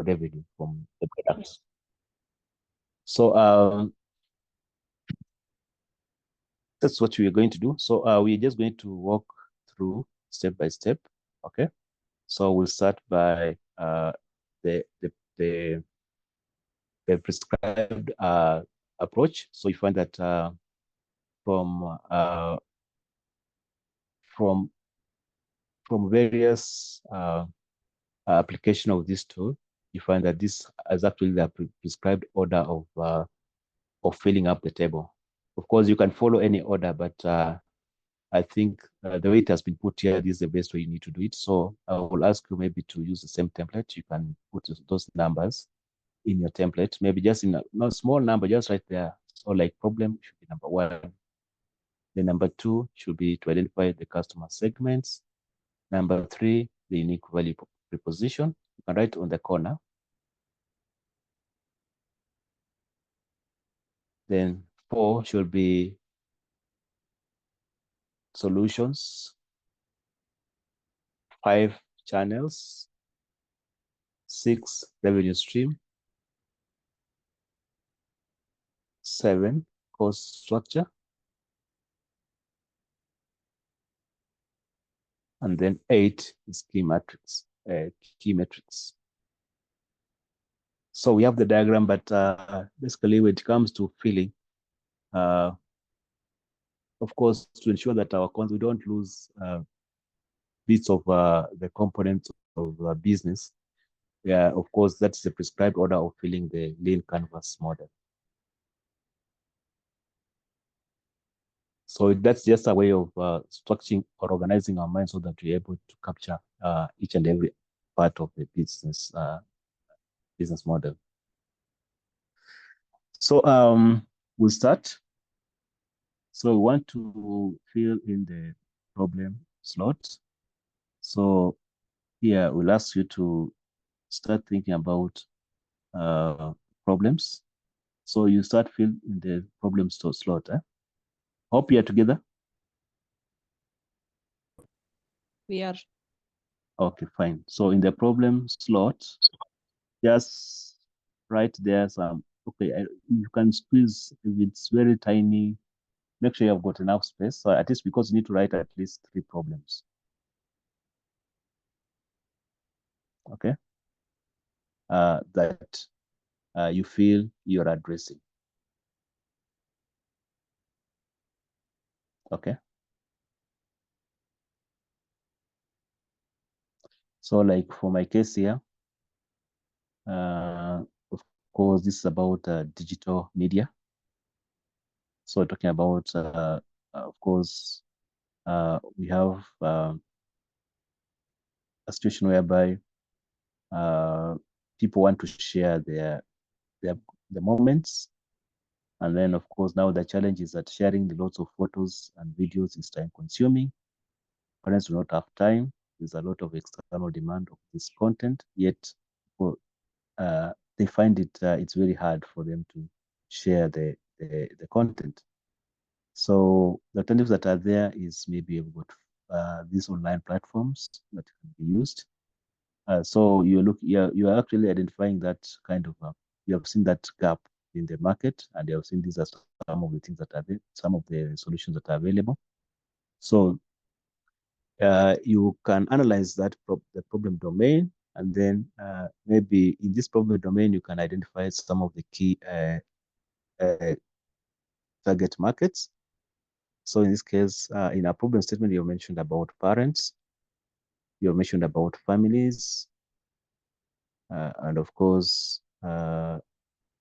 revenue from the products. So that's what we are going to do. So we're just going to walk through step by step. Okay. So we'll start by the prescribed approach. So you find that from from various application of this tool, you find that this is actually the prescribed order of filling up the table. Of course, you can follow any order, but I think the way it has been put here, this is the best way you need to do it. So I will ask you maybe to use the same template. You can put those numbers in your template, maybe just in a not small number, just right there. So like problem should be number 1. The number 2 should be to identify the customer segments. Number 3, the unique value proposition. You can write on the corner. Then 4 should be solutions. 5, channels. 6, revenue stream. 7, cost structure. And then 8 is key metrics. So we have the diagram, but basically when it comes to filling, of course, to ensure that we don't lose bits of the components of the business. Yeah, of course, that's the prescribed order of filling the lean canvas model. So that's just a way of structuring or organizing our mind so that we're able to capture each and every part of the business model. So we'll start. So we want to fill in the problem slot. So here we'll ask you to start thinking about problems. So you start filling the problem slot. Hope you are together. We are. Okay, fine. So in the problem slot, just write there some, okay, you can squeeze if it's very tiny, make sure you have got enough space. So at least because you need to write at least 3 problems. Okay. That you feel you're addressing. Okay. So like for my case here, of course, this is about digital media. So talking about, of course, we have a situation whereby people want to share the moments. And then, of course, now the challenge is that sharing the lots of photos and videos is time consuming. Parents do not have time. There's a lot of external demand of this content, yet they find it's very hard for them to share the content. So the alternatives that are there is maybe you've got these online platforms that can be used. So you're actually identifying that kind of you have seen that gap in the market, and you have seen these are some of the things that are there, some of the solutions that are available. So you can analyze that the problem domain, and then maybe in this problem domain you can identify some of the key target markets. So in this case, in our problem statement, you mentioned about parents, you mentioned about families, and of course,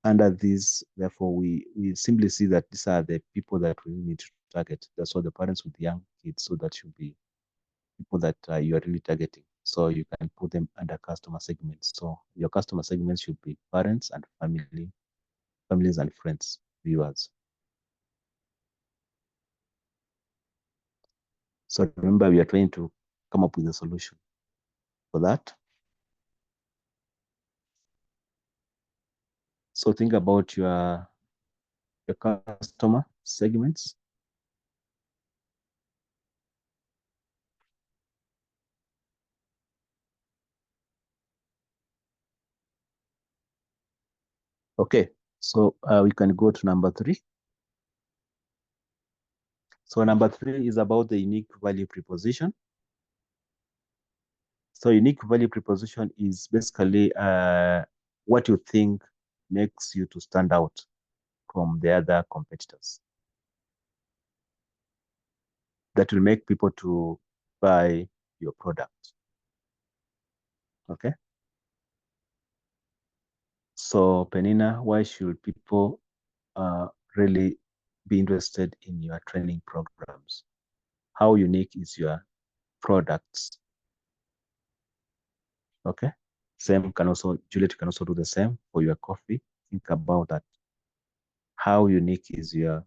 under these, therefore, we simply see that these are the people that we need to target. That's what the parents with young kids. So that should be people that you are really targeting. So you can put them under customer segments. So your customer segments should be parents and families and friends, viewers. So remember, we are trying to come up with a solution for that. So think about your customer segments. Okay, so we can go to number 3. So number 3 is about the unique value proposition. So unique value proposition is basically what you think makes you to stand out from the other competitors. That will make people to buy your product. Okay. So Penina, why should people really be interested in your training programs? How unique is your products? Okay. Same can also, Juliet can also do the same for your coffee. Think about that. How unique is your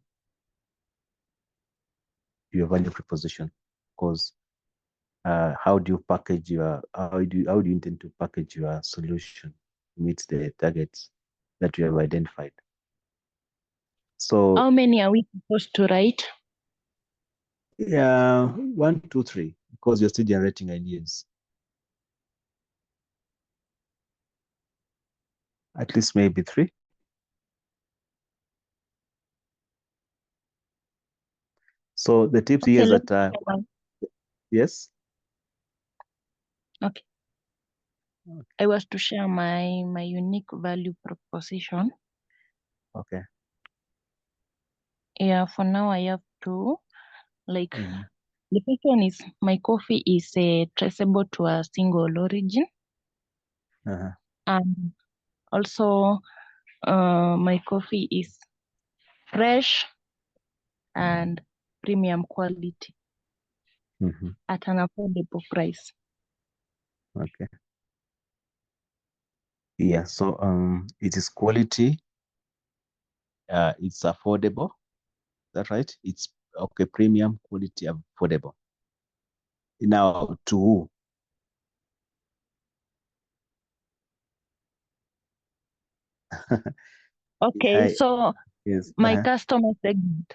value proposition? Because how do you package your, how do you intend to package your solution to meet the targets that you have identified? So How many are we supposed to write? yeah, 1, 2, 3, because you're still generating ideas. At least maybe 3. So the tips here is that yes. Okay. I was to share my unique value proposition. Okay. Yeah, for now I have 2. Like the first one is my coffee is traceable to a single origin. And also my coffee is fresh and premium quality at an affordable price. Okay. Yeah, so it is quality, it's affordable. Is that right? It's okay, premium quality, affordable. Now to who? Okay, so yes, my customer segment.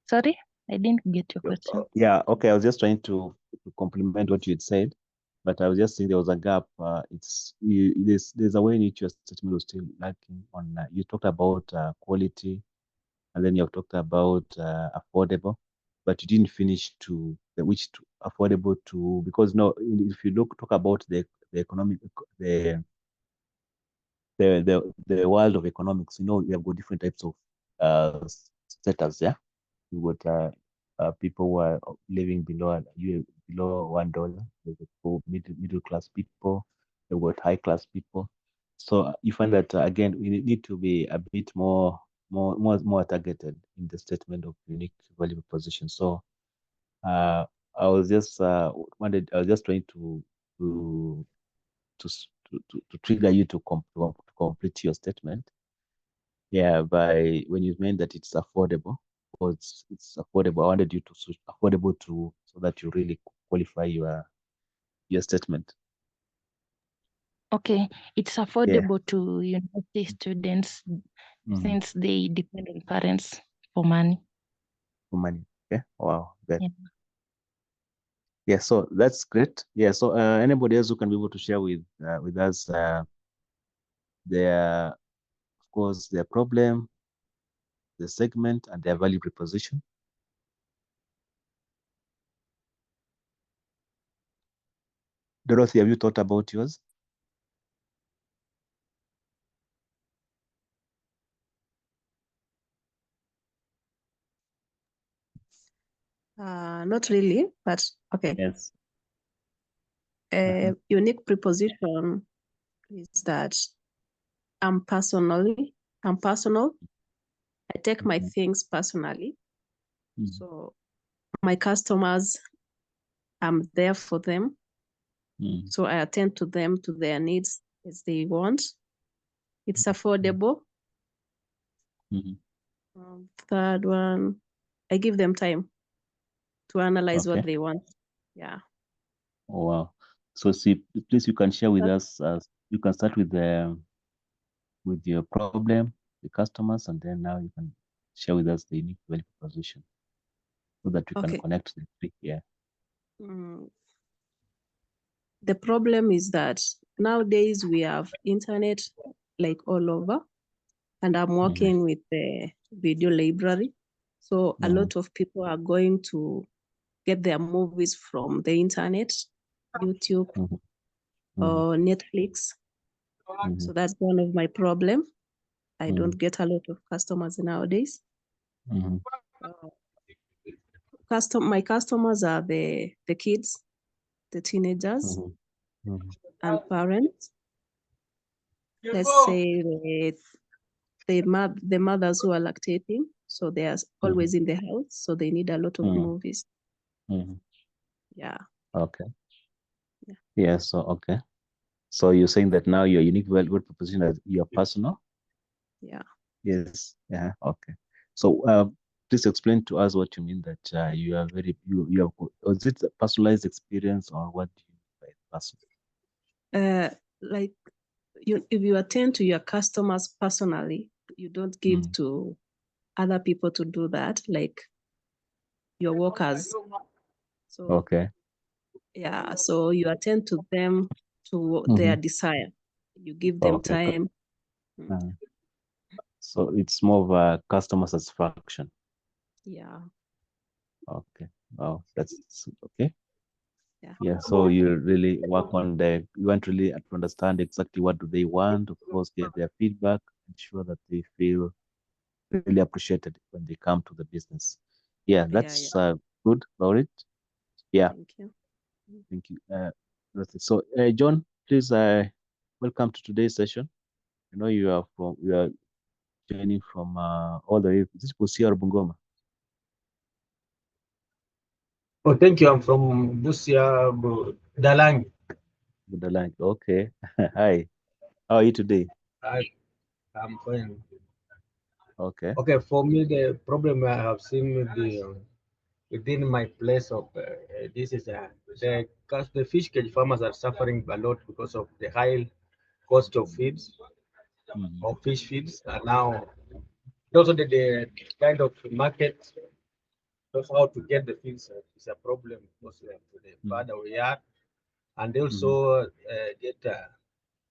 Sorry, I didn't get your question. Yeah, okay. I was just trying to complement what you had said, but I was just saying there was a gap. There's a way in which your statement was still lacking on. You talked about quality, and then you have talked about affordable, but you didn't finish to the which to affordable to, because no, if you talk about the economic the world of economics, we have got different types of status. Yeah, you got people who are living below $1. There's middle class people. You've got high class people. So you find that again, we need to be a bit more targeted in the statement of unique value proposition. So I was just I was just trying to trigger you to complete your statement. Yeah, by when you meant that it's affordable, or it's affordable. I wanted you to switch affordable to, so that you really qualify your statement. Okay, it's affordable to university students since they depend on parents for money. For money. Okay. Wow. Good. Yeah. So that's great. Yeah. So anybody else who can be able to share with us their, of course, their problem, the segment, and their value proposition. Dorothy, have you thought about yours? Not really, but okay. Yes. Unique proposition is that I'm personal. I take my things personally. So my customers, I'm there for them. So I attend to them, to their needs as they want. It's affordable. Third one, I give them time to analyze what they want. Yeah. Oh, wow. So see, please, you can share with us. You can start with your problem, the customers, and then now you can share with us the unique value proposition, so that we can connect the three. Yeah. The problem is that nowadays we have internet like all over, and I'm working with the video library. So a lot of people are going to get their movies from the internet, YouTube or Netflix. So that's one of my problem. I don't get a lot of customers nowadays. My customers are the kids, the teenagers, and parents. Let's say the mothers who are lactating, so they are always in the house, so they need a lot of movies. Yeah. Okay. Yeah. Yeah. So okay. So you're saying that now your unique value proposition as your personal? Yeah. Yes. Yeah. Okay. So please explain to us what you mean that you are very you have, is it a personalized experience or what do you mean by personal? Like if you attend to your customers personally, you don't give to other people to do that, like your workers. So Okay. yeah, so you attend to them to their desire. You give them Okay. time. So it's more of a customer satisfaction. Yeah. Okay. Wow, that's okay. Yeah. Yeah. So you really work on you want really to understand exactly what do they want, of course, get their feedback, ensure that they feel really appreciated when they come to the business. Yeah, that's good about it. Yeah. Thank you. Thank you. That's it. So, John, please, welcome to today's session. I know you are joining from all the way. Is this Busia or Bungoma? Oh, thank you. I'm from Busia, Dalang. Budalang. Okay. Hi. How are you today? I'm fine. Okay. Okay, for me, the problem I have seen with within my place of this is the fish cage farmers are suffering a lot because of the high cost of feeds, of fish feeds, and now also the kind of market of how to get the feeds is a problem because the farther we are, and they also get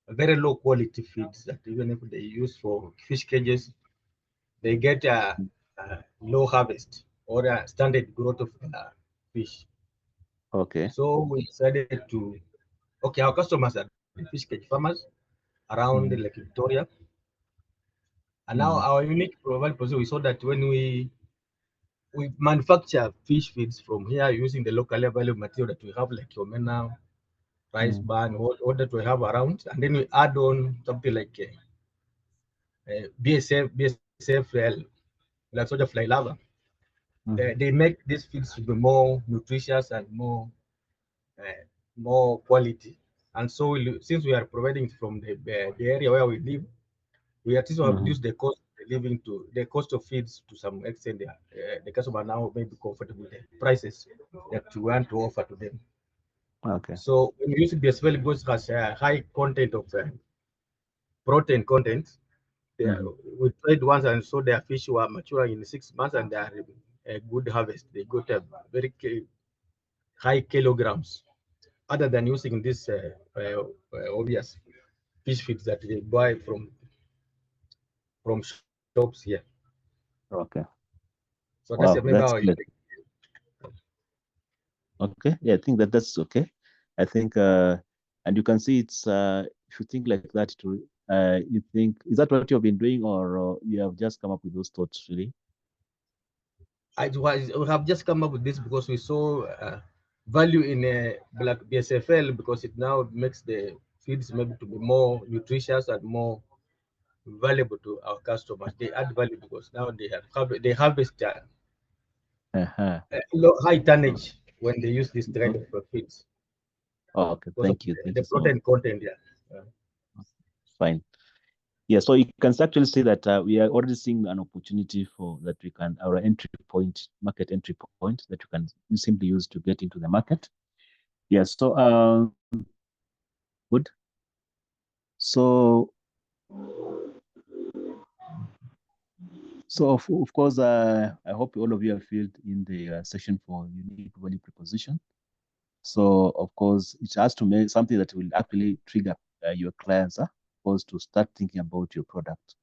very low quality feeds that even if they use for fish cages, they get a low harvest or a standard growth of fish. Okay. So we decided to, okay, our customers are the fish cage farmers around Lake Victoria. And now our unique value proposition, we saw that when we manufacture fish feeds from here using the local available material that we have, like omena, rice bran, all that we have around, and then we add on something like BSF, like sort of like lava. They make these feeds to be more nutritious and more quality. And so since we are providing from the area where we live, we at least have reduced the cost of living to the cost of feeds to some extent. The customer now may be comfortable with the prices that we want to offer to them. Okay. So when we use BSF because it has a high content of protein content. We tried once and saw their fish were maturing in 6 months and they are a good harvest. They got a very high kilograms, other than using this obvious fish feeds that they buy from shops here. Okay. So that's Wow, maybe that's our great. Okay. Yeah, I think that's okay. I think, and you can see it's, if you think like that, you think, is that what you've been doing or you have just come up with those thoughts really? We have just come up with this because we saw value in black BSFL because it now makes the feeds maybe to be more nutritious and more valuable to our customers. They add value because now they harvest high tonnage when they use this kind of feeds. Oh, okay, Because thank of you. Thank the you so much. protein content, yeah. Fine. Yeah, so you can actually see that we are already seeing an opportunity for that we can, our entry point, market entry point that you can simply use to get into the market. Yeah, so good. So of course, I hope all of you have filled in the section for unique value proposition. So of course, it has to make something that will actually trigger your clients, of course, to start thinking about your product.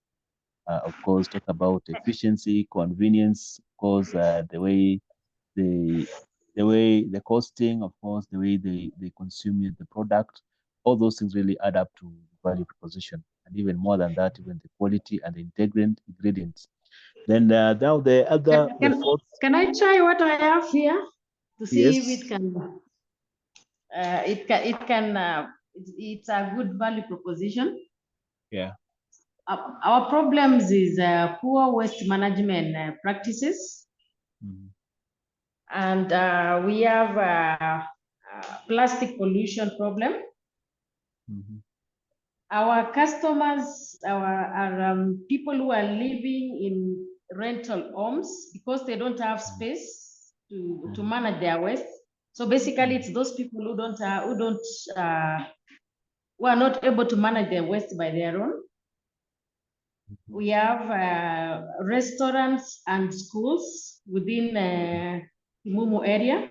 Of course, talk about efficiency, convenience, of course, the the costing, of course, the way they consume the product. All those things really add up to value proposition, and even more than that, even the quality and the ingredients. Then now the other, the fourth. Can I try what I have here to see Yes. if it can? It's a good value proposition. Yeah. Our problems is poor waste management practices, and we have a plastic pollution problem. Our customers, our people who are living in rental homes because they don't have space to manage their waste. So basically, it's those people who are not able to manage their waste by their own. We have restaurants and schools within the Mumu area.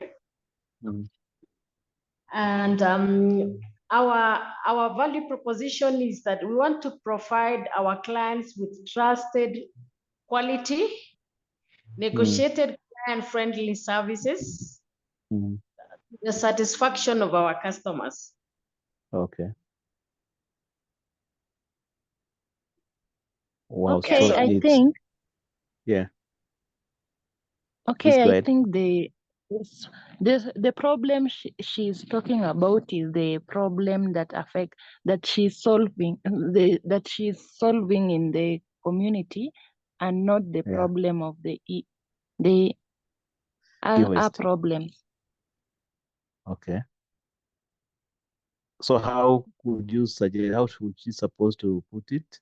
And our value proposition is that we want to provide our clients with trusted quality, negotiated client-friendly services, the satisfaction of our customers. Okay. Wow. Okay, So I think. Yeah. Okay, I ahead. think the problem she's talking about is the problem that she's solving that she's solving in the community, and not the problem of our problems. Okay. So how would you suggest? How should she supposed to put it?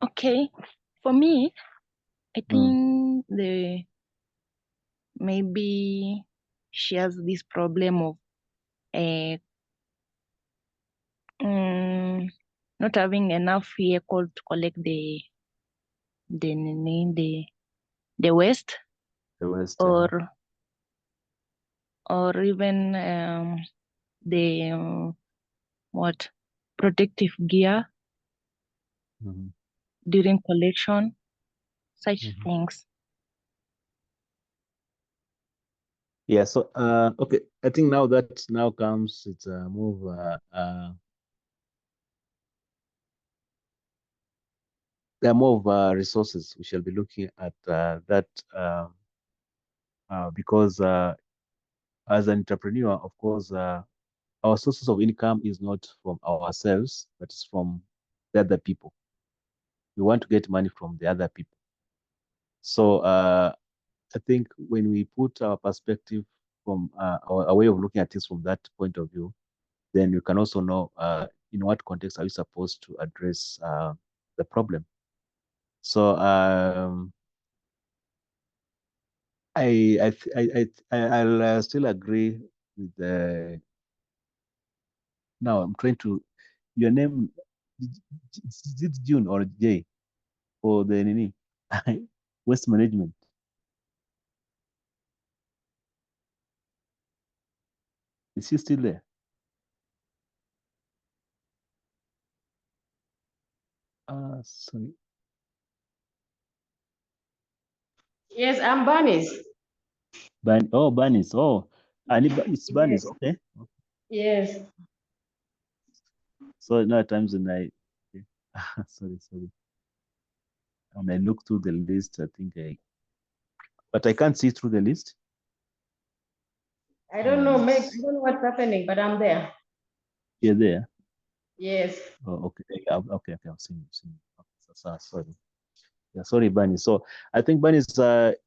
Okay, for me, I think maybe she has this problem of not having enough vehicle to collect the waste, or even the protective gear during collection, such things. Yeah. So okay, I think now that now comes, it's a move. There are more of resources we shall be looking at that because as an entrepreneur, of course, our sources of income is not from ourselves, but it's from the other people. We want to get money from the other people. So I think when we put our perspective from our way of looking at things from that point of view, then you can also know in what context are you supposed to address the problem. So I'll still agree with the. Now I'm trying to. Your name is it June or J for the Nini waste management? Is she still there? Sorry. Yes, I'm Bernice. Bernice. Oh, it's Bernice. Yes. Okay. Yes. So now at times when I sorry. When I look through the list, I think but I can't see through the list. I don't know, maybe I don't know what's happening, but I'm there. You're there? Yes. Oh, okay. Okay. I've seen you. Okay, sorry. Yeah, sorry, Bunny. So I think Bunny is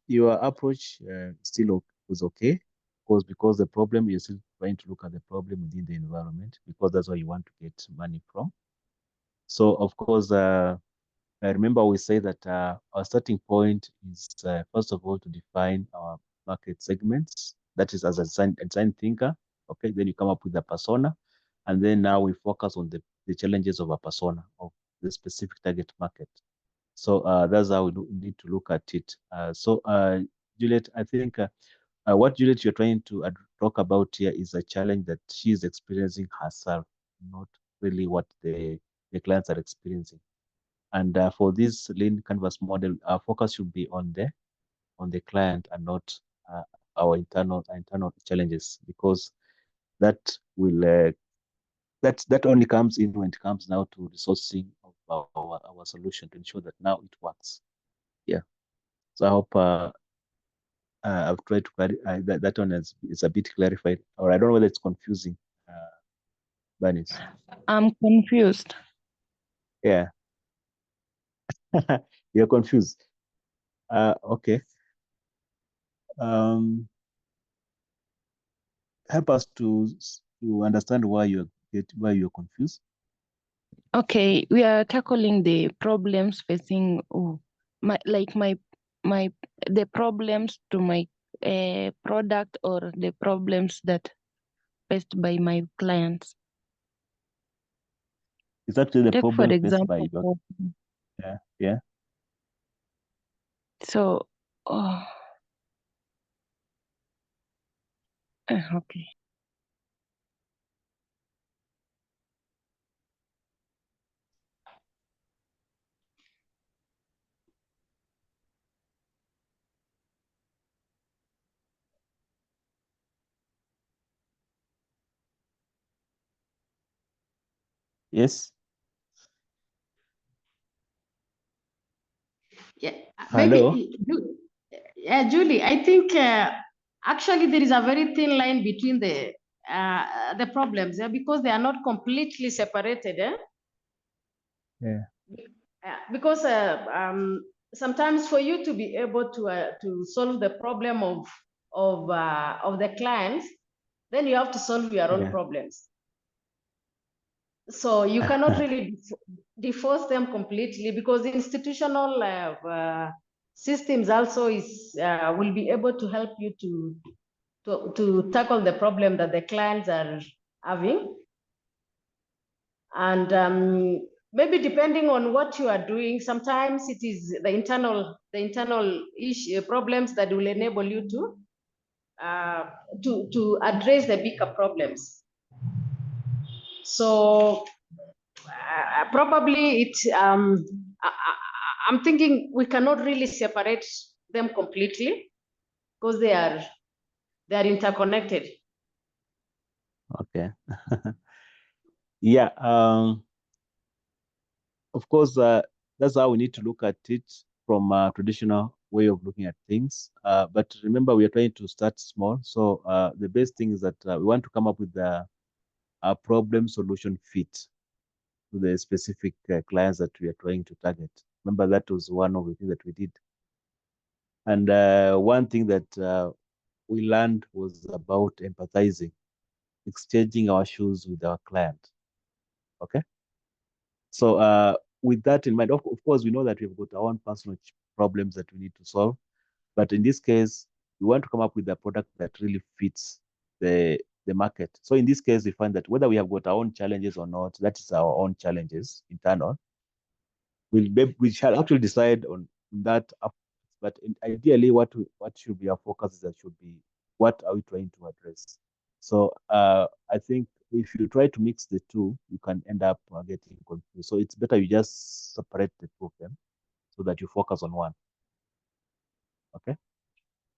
your approach still was okay, because the problem, you're still trying to look at the problem within the environment, because that's where you want to get money from. So of course, I remember we say that our starting point is first of all to define our market segments. That is as a design thinker. Okay, then you come up with a persona, and then now we focus on the challenges of a persona of the specific target market. So that's how we need to look at it. So Juliet, I think what Juliet you're trying to talk about here is a challenge that she's experiencing herself, not really what the clients are experiencing. And for this lean canvas model, our focus should be on the client and not our internal challenges, because that will that only comes in when it comes now to resourcing of our solution to ensure that now it works. Yeah. So I hope I've tried to clarify that one is a bit clarified, or I don't know whether it's confusing. Bernice. I'm confused. Yeah. You're confused. Okay. Help us to understand why you're confused. Okay, we are tackling the problems facing the problems to my product, or the problems that faced by my clients. It's actually the Take for problem faced by example. yeah. So, okay. Yes. Yeah, Hello. maybe, yeah, Julie, I think actually there is a very thin line between the problems, because they are not completely separated. Yeah. Because sometimes for you to be able to solve the problem of the clients, then you have to solve your own problems. So you cannot really divorce them completely, because institutional systems also will be able to help you to tackle the problem that the clients are having. And maybe depending on what you are doing, sometimes it is the internal issue problems that will enable you to address the bigger problems. So probably I'm thinking we cannot really separate them completely, because they are interconnected. Okay. Yeah. Of course, that's how we need to look at it from a traditional way of looking at things. But remember, we are trying to start small. So the best thing is that we want to come up with a problem solution fit to the specific clients that we are trying to target. Remember, that was one of the things that we did. And one thing that we learned was about empathizing, exchanging our shoes with our client. Okay. So with that in mind, of course, we know that we've got our own personal problems that we need to solve. But in this case, we want to come up with a product that really fits the market. So in this case, we find that whether we have got our own challenges or not, that is our own challenges internal. We shall actually decide on that. But ideally, what should be our focus is that should be what are we trying to address. So I think if you try to mix the two, you can end up getting confused. So it's better you just separate the two of them so that you focus on one. Okay.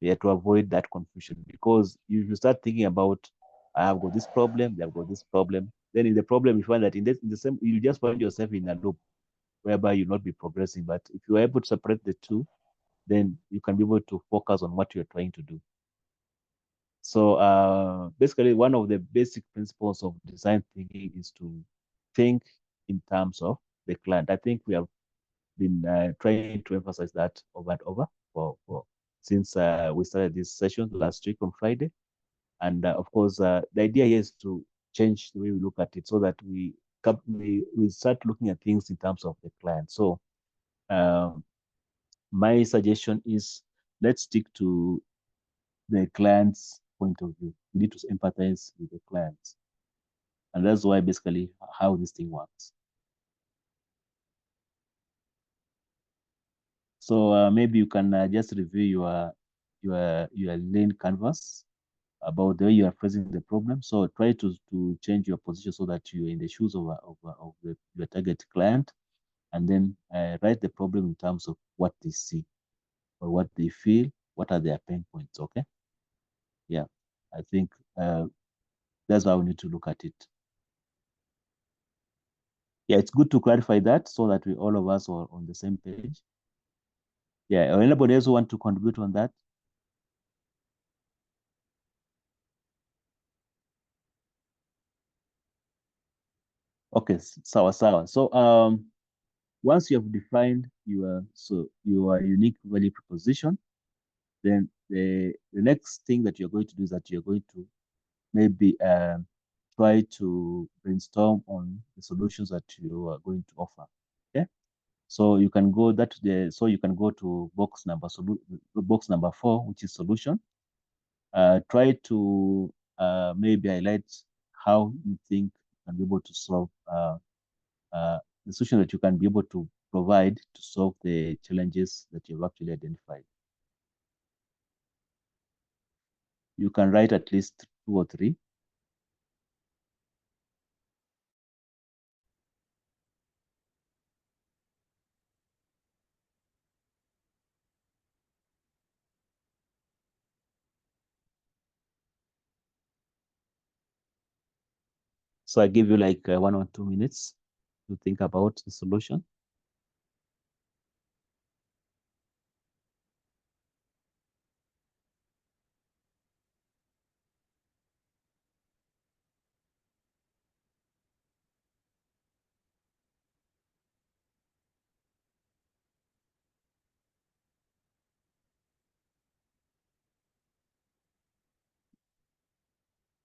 Yeah, to avoid that confusion, because if you start thinking about I have got this problem, they have got this problem, then in the problem you find that in the same you just find yourself in a loop whereby you'll not be progressing. But if you are able to separate the two, then you can be able to focus on what you're trying to do. So basically, one of the basic principles of design thinking is to think in terms of the client. I think we have been trying to emphasize that over and over since we started this session last week on Friday. And of course, the idea here is to change the way we look at it so that we start looking at things in terms of the client. So my suggestion is let's stick to the client's point of view. We need to empathize with the clients. And that's why basically how this thing works. So maybe you can just review your your lean canvas about the way you are phrasing the problem. So try to change your position so that you're in the shoes of your target client, and then write the problem in terms of what they see or what they feel, what are their pain points. Okay. Yeah, I think that's how we need to look at it. Yeah, it's good to clarify that so that we all of us are on the same page. Yeah, or anybody else who want to contribute on that? Okay, sawa. So once you have defined your unique value proposition, then the next thing that you're going to do is that you're going to maybe try to brainstorm on the solutions that you are going to offer. Okay, so you can go to box number 4, which is solution. Try to maybe highlight how you think you can be able to solve the solution that you can be able to provide to solve the challenges that you've actually identified. You can write at least 2 or 3. So I give you like 1 or 2 minutes to think about the solution.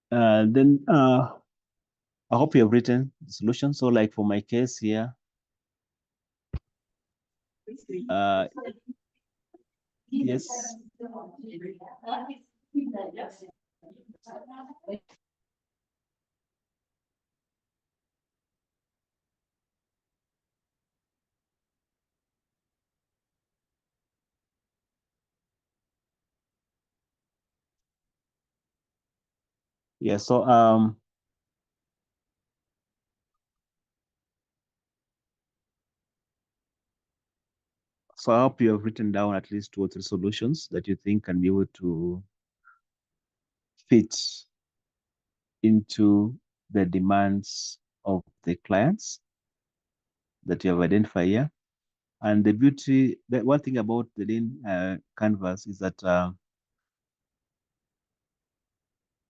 Then I hope you have written the solution. So like for my case here, yes. Yeah, so I hope you have written down at least 2 or 3 solutions that you think can be able to fit into the demands of the clients that you have identified here. And the one thing about the lean canvas is that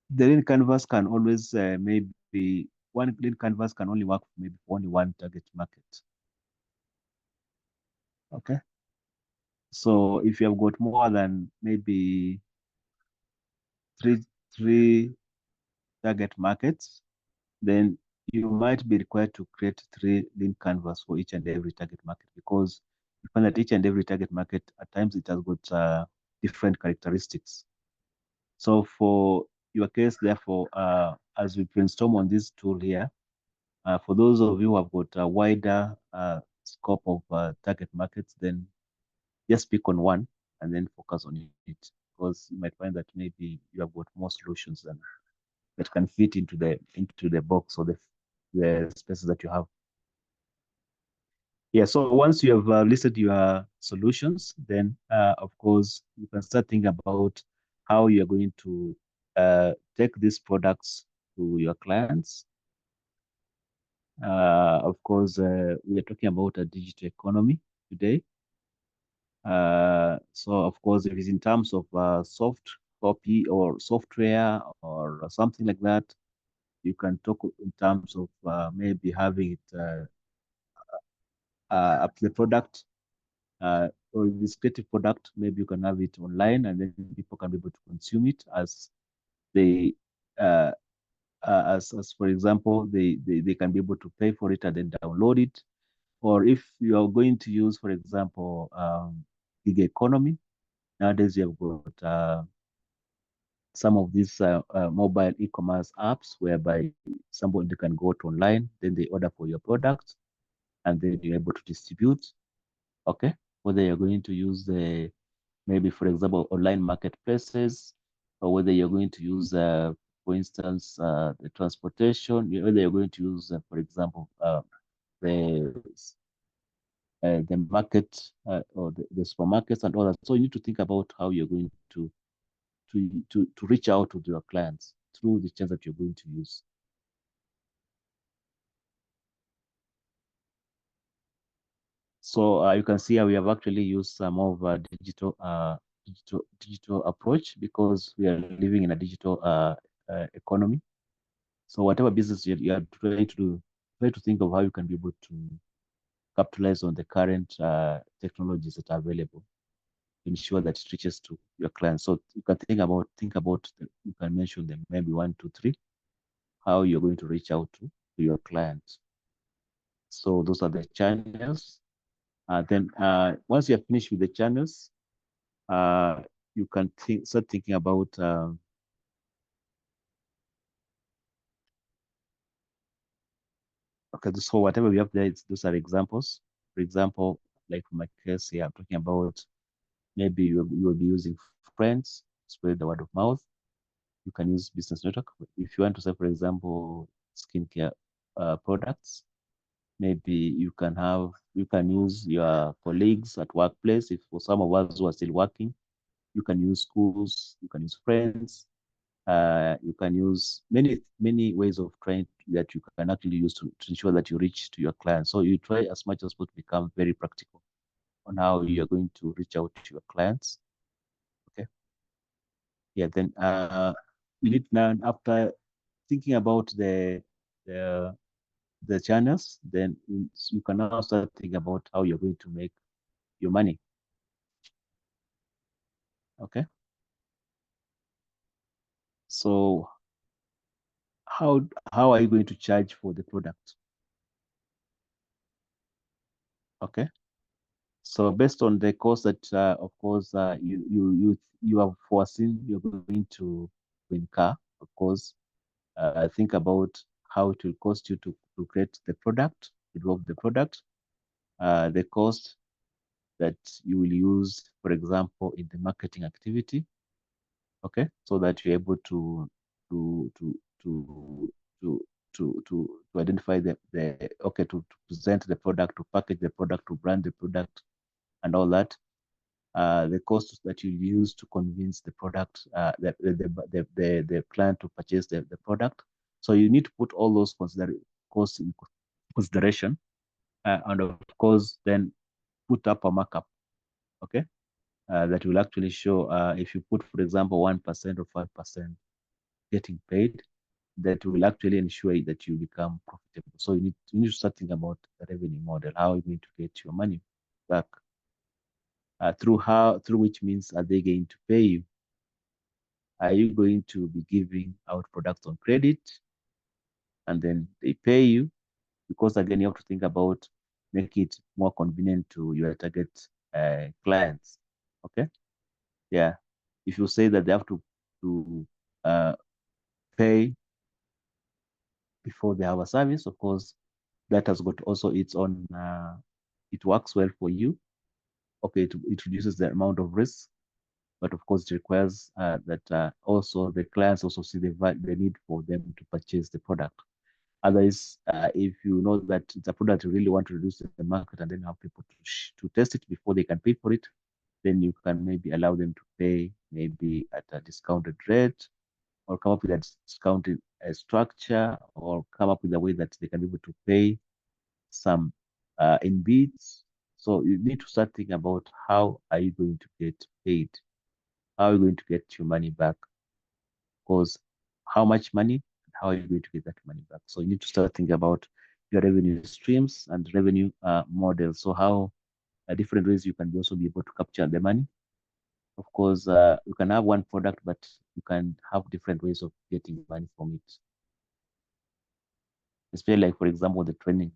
the lean canvas can always maybe one lean canvas can only work maybe for only one target market. Okay. So if you have got more than maybe three target markets, then you might be required to create 3 lean canvas for each and every target market, because you find that each and every target market at times it has got different characteristics. So for your case, therefore, as we brainstorm on this tool here, for those of you who have got a wider scope of target markets, then just pick on one and then focus on it, because you might find that maybe you have got more solutions that can fit into the box or the spaces that you have. Yeah, so once you have listed your solutions, then of course you can start thinking about how you're going to take these products to your clients. Of course, we are talking about a digital economy today. So of course, if it's in terms of soft copy or software or something like that, you can talk in terms of maybe having it up to the product, or this creative product, maybe you can have it online and then people can be able to consume it as they, as for example, they can be able to pay for it and then download it. Or if you are going to use, for example, gig economy, nowadays you have got some of these mobile e-commerce apps whereby somebody can go to online, then they order for your product, and then you're able to distribute. Okay, whether you're going to use the maybe, for example, online marketplaces, or whether you're going to use, for instance, the transportation, whether you're going to use, for example, the market, or the supermarkets and all that. So you need to think about how you're going to reach out to your clients through the channels that you're going to use. So you can see how we have actually used some of digital approach, because we are living in a digital economy. So whatever business you are trying to do, try to think of how you can be able to capitalize on the current technologies that are available to ensure that it reaches to your clients. So you can think about you can mention them, maybe 1, 2, 3, how you're going to reach out to your clients. So those are the channels. Then once you are finished with the channels, you can start thinking about okay, so whatever we have there, those are examples. For example, like for my case here, I'm talking about maybe you will be using friends, spread the word of mouth. You can use business network. If you want to say, for example, skincare products, maybe you can use your colleagues at workplace. If for some of us who are still working, you can use schools, you can use friends, you can use many ways of trying that you can actually use to ensure that you reach to your clients. So you try as much as possible to become very practical on how you're going to reach out to your clients. Okay. Yeah, then you need now, after thinking about the channels, then you can now start thinking about how you're going to make your money. Okay. So how are you going to charge for the product? Okay. So based on the cost that, of course, you have foreseen you're going to incur, of course, think about how it will cost you to create the product, develop the product, the cost that you will use, for example, in the marketing activity. Okay, so that you're able to to to to to to identify to present the product, to package the product, to brand the product, and all that. The costs that you use to convince the product, the client to purchase the product. So you need to put all those costs in consideration, and of course, then put up a markup. Okay, that will actually show if you put, for example, 1% or 5% getting paid, that will actually ensure that you become profitable. So you need to start thinking about the revenue model. How are you going to get your money back? Through which means are they going to pay you? Are you going to be giving out products on credit and then they pay you? Because again, you have to think about make it more convenient to your target clients. Okay. Yeah. If you say that they have to pay before they have a service, of course, that has got also its own, it works well for you. Okay, it reduces the amount of risk, but of course it requires that also the clients also see the need for them to purchase the product. Otherwise, if you know that it's a product you really want to reduce the market and then have people to test it before they can pay for it, then you can maybe allow them to pay maybe at a discounted rate, or come up with a discounted structure, or come up with a way that they can be able to pay some in bits. So you need to start thinking about how are you going to get paid? How are you going to get your money back? Because how much money and how are you going to get that money back? So you need to start thinking about your revenue streams and revenue models. So how different ways you can also be able to capture the money. Of course, you can have one product, but you can have different ways of getting money from it. Especially like, for example, the training.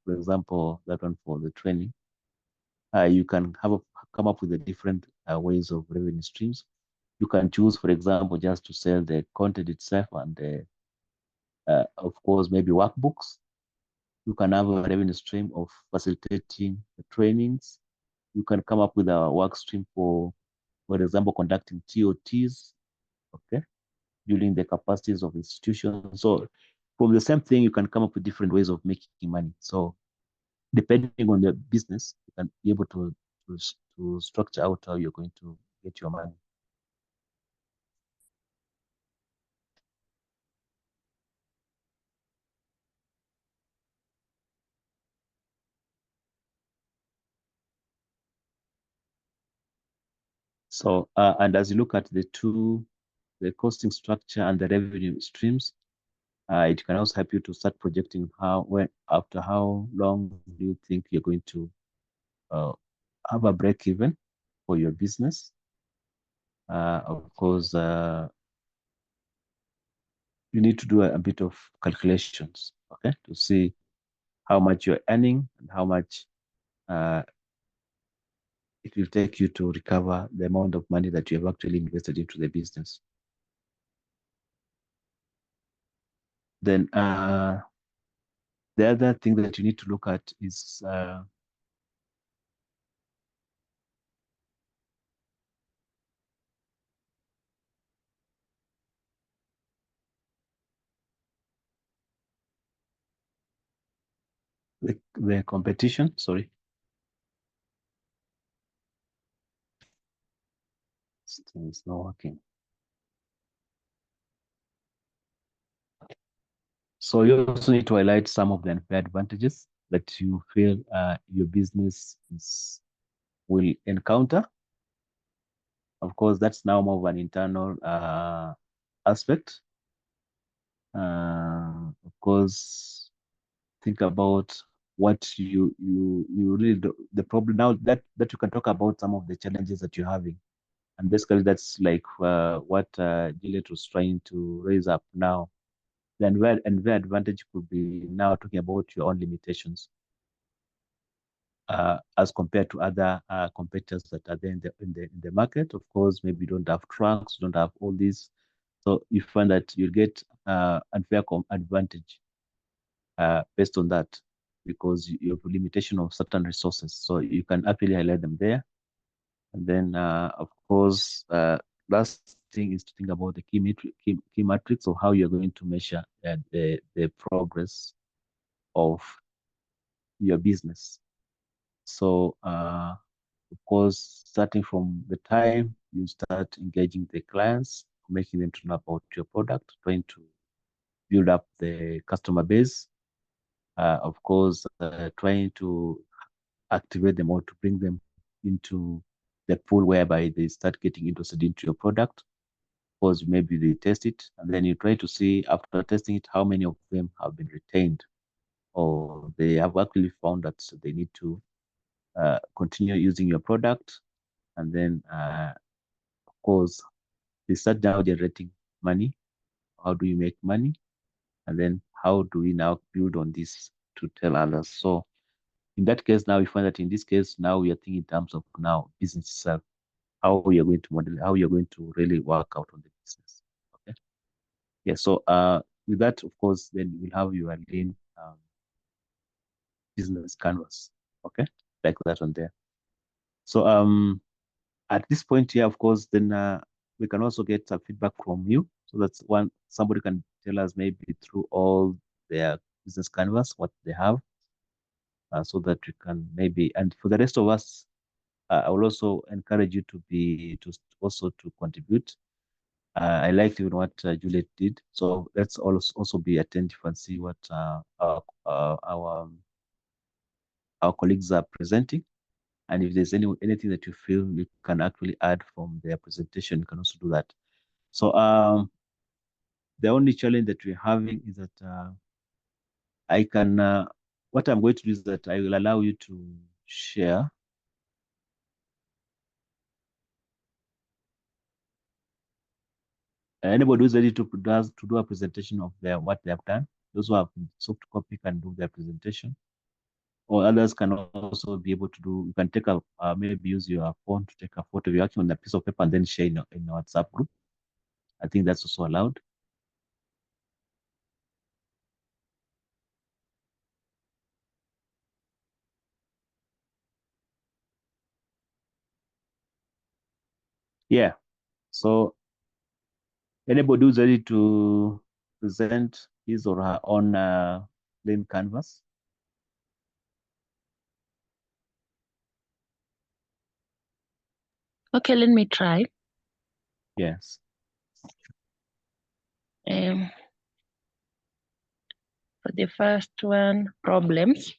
For example, that one for the training, you can come up with the different ways of revenue streams. You can choose, for example, just to sell the content itself, and of course, maybe workbooks. You can have a revenue stream of facilitating the trainings. you can come up with a work stream for example, conducting TOTs, okay, building the capacities of institutions. So from the same thing, you can come up with different ways of making money. So depending on the business, you can be able to structure out how you're going to get your money. So, and as you look at the costing structure and the revenue streams, it can also help you to start projecting after how long do you think you're going to have a break even for your business. Of course, you need to do a bit of calculations, okay, to see how much you're earning and how much it will take you to recover the amount of money that you have actually invested into the business. Then the other thing that you need to look at is the competition. Sorry. It's not working. So you also need to highlight some of the unfair advantages that you feel your business will encounter. Of course, that's now more of an internal aspect. Of course, think about what you really do, the problem now that you can talk about some of the challenges that you're having, and basically that's like what Juliet was trying to raise up now. The unfair advantage could be now talking about your own limitations as compared to other competitors that are there in the market. Of course, maybe you don't have trucks, you don't have all these, so you find that you get unfair advantage based on that, because you have a limitation of certain resources. So you can actually highlight them there. And then, of course, last thing is to think about the key metrics of how you're going to measure the progress of your business. So, of course, starting from the time you start engaging the clients, making them to know about your product, trying to build up the customer base, of course, trying to activate them or to bring them into the pool whereby they start getting interested into your product. Because maybe they test it, and then you try to see after testing it how many of them have been retained, or they have actually found that they need to continue using your product. And then, of course, they start now generating money. How do you make money? And then how do we now build on this to tell others? So in that case, now we find that in this case, now we are thinking in terms of now business itself, how we are going to model, how you're going to really work out on the business. Okay. Yeah. So with that, of course, then you will have your lean business canvas. Okay. Like that one there. So at this point here, of course, then we can also get feedback from you. So that's one, somebody can tell us maybe through all their business canvas, what they have, so that we can maybe, and for the rest of us, I will also encourage you to also to contribute. I liked even what Juliet did. So let's also be attentive and see what our colleagues are presenting. And if there's anything that you feel you can actually add from their presentation, you can also do that. So the only challenge that we're having is that I can, what I'm going to do is that I will allow you to share. Anybody who's ready to do a presentation of what they have done, those who have soft copy can do their presentation, or others can also be able to do. You can take maybe use your phone to take a photo of you actually on a piece of paper and then share in a WhatsApp group. I think that's also allowed. Yeah. So anybody who's ready to present his or her own plain canvas? Okay, let me try. Yes. For the first one, problems.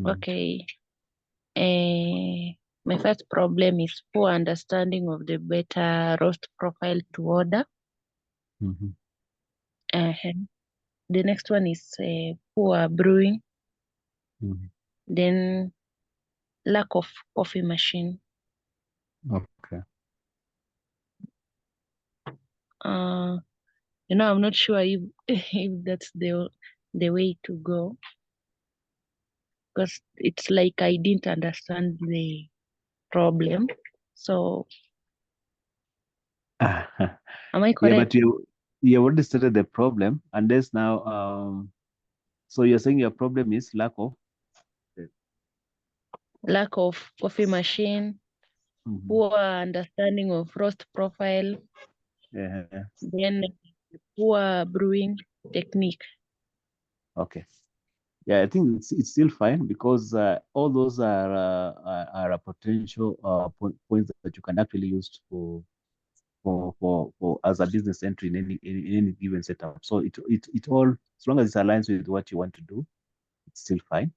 Okay. My first problem is poor understanding of the better roast profile to order. The next one is poor brewing. Then lack of coffee machine. Okay. I'm not sure if if that's the way to go, because it's like I didn't understand the problem. So am I correct? Yeah, but you already stated the problem, and there's now so you're saying your problem is lack of coffee machine, poor understanding of roast profile, then poor brewing technique. Okay. Yeah, I think it's still fine because all those are a potential points that you can actually use for as a business entry in any given setup. So it all, as long as it aligns with what you want to do, it's still fine.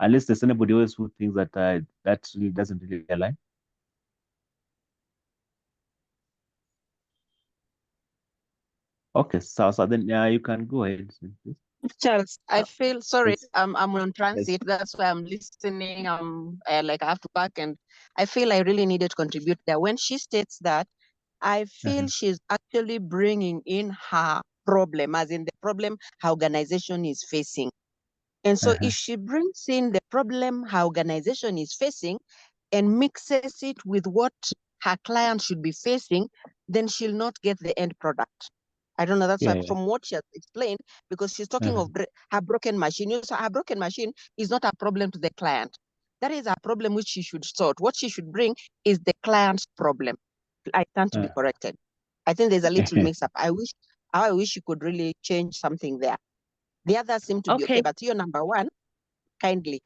Unless there's anybody else who thinks that that really doesn't really align. Okay, so then you can go ahead, please. Charles, I feel sorry. Yes. I'm on transit. Yes. That's why I'm listening. Like I have to back, and I feel I really needed to contribute there. When she states that, I feel she's actually bringing in her problem, as in the problem her organization is facing. And so if she brings in the problem her organization is facing and mixes it with what her client should be facing, then she'll not get the end product. I don't know. That's why from what she has explained, because she's talking of her broken machine. So her broken machine is not a problem to the client. That is a problem which she should sort. What she should bring is the client's problem. I stand to be corrected. I think there's a little mix up. I wish you could really change something there. The others seem to be okay, but you're number one, kindly.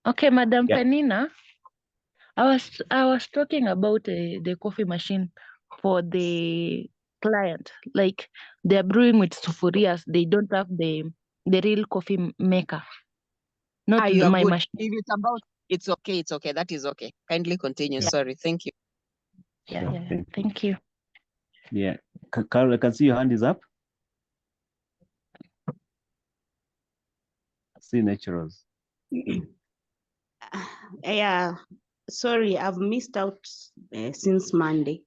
Okay, Madam Penina, I was talking about the coffee machine for the client. Like they're brewing with sufurias, they don't have the real coffee maker. Not my machine. If it's about, it's okay. That is okay. Kindly continue. Sorry, thank you. Thank you. Yeah, Carol, I can see your hand is up. See naturals. Yeah, sorry, I've missed out since Monday.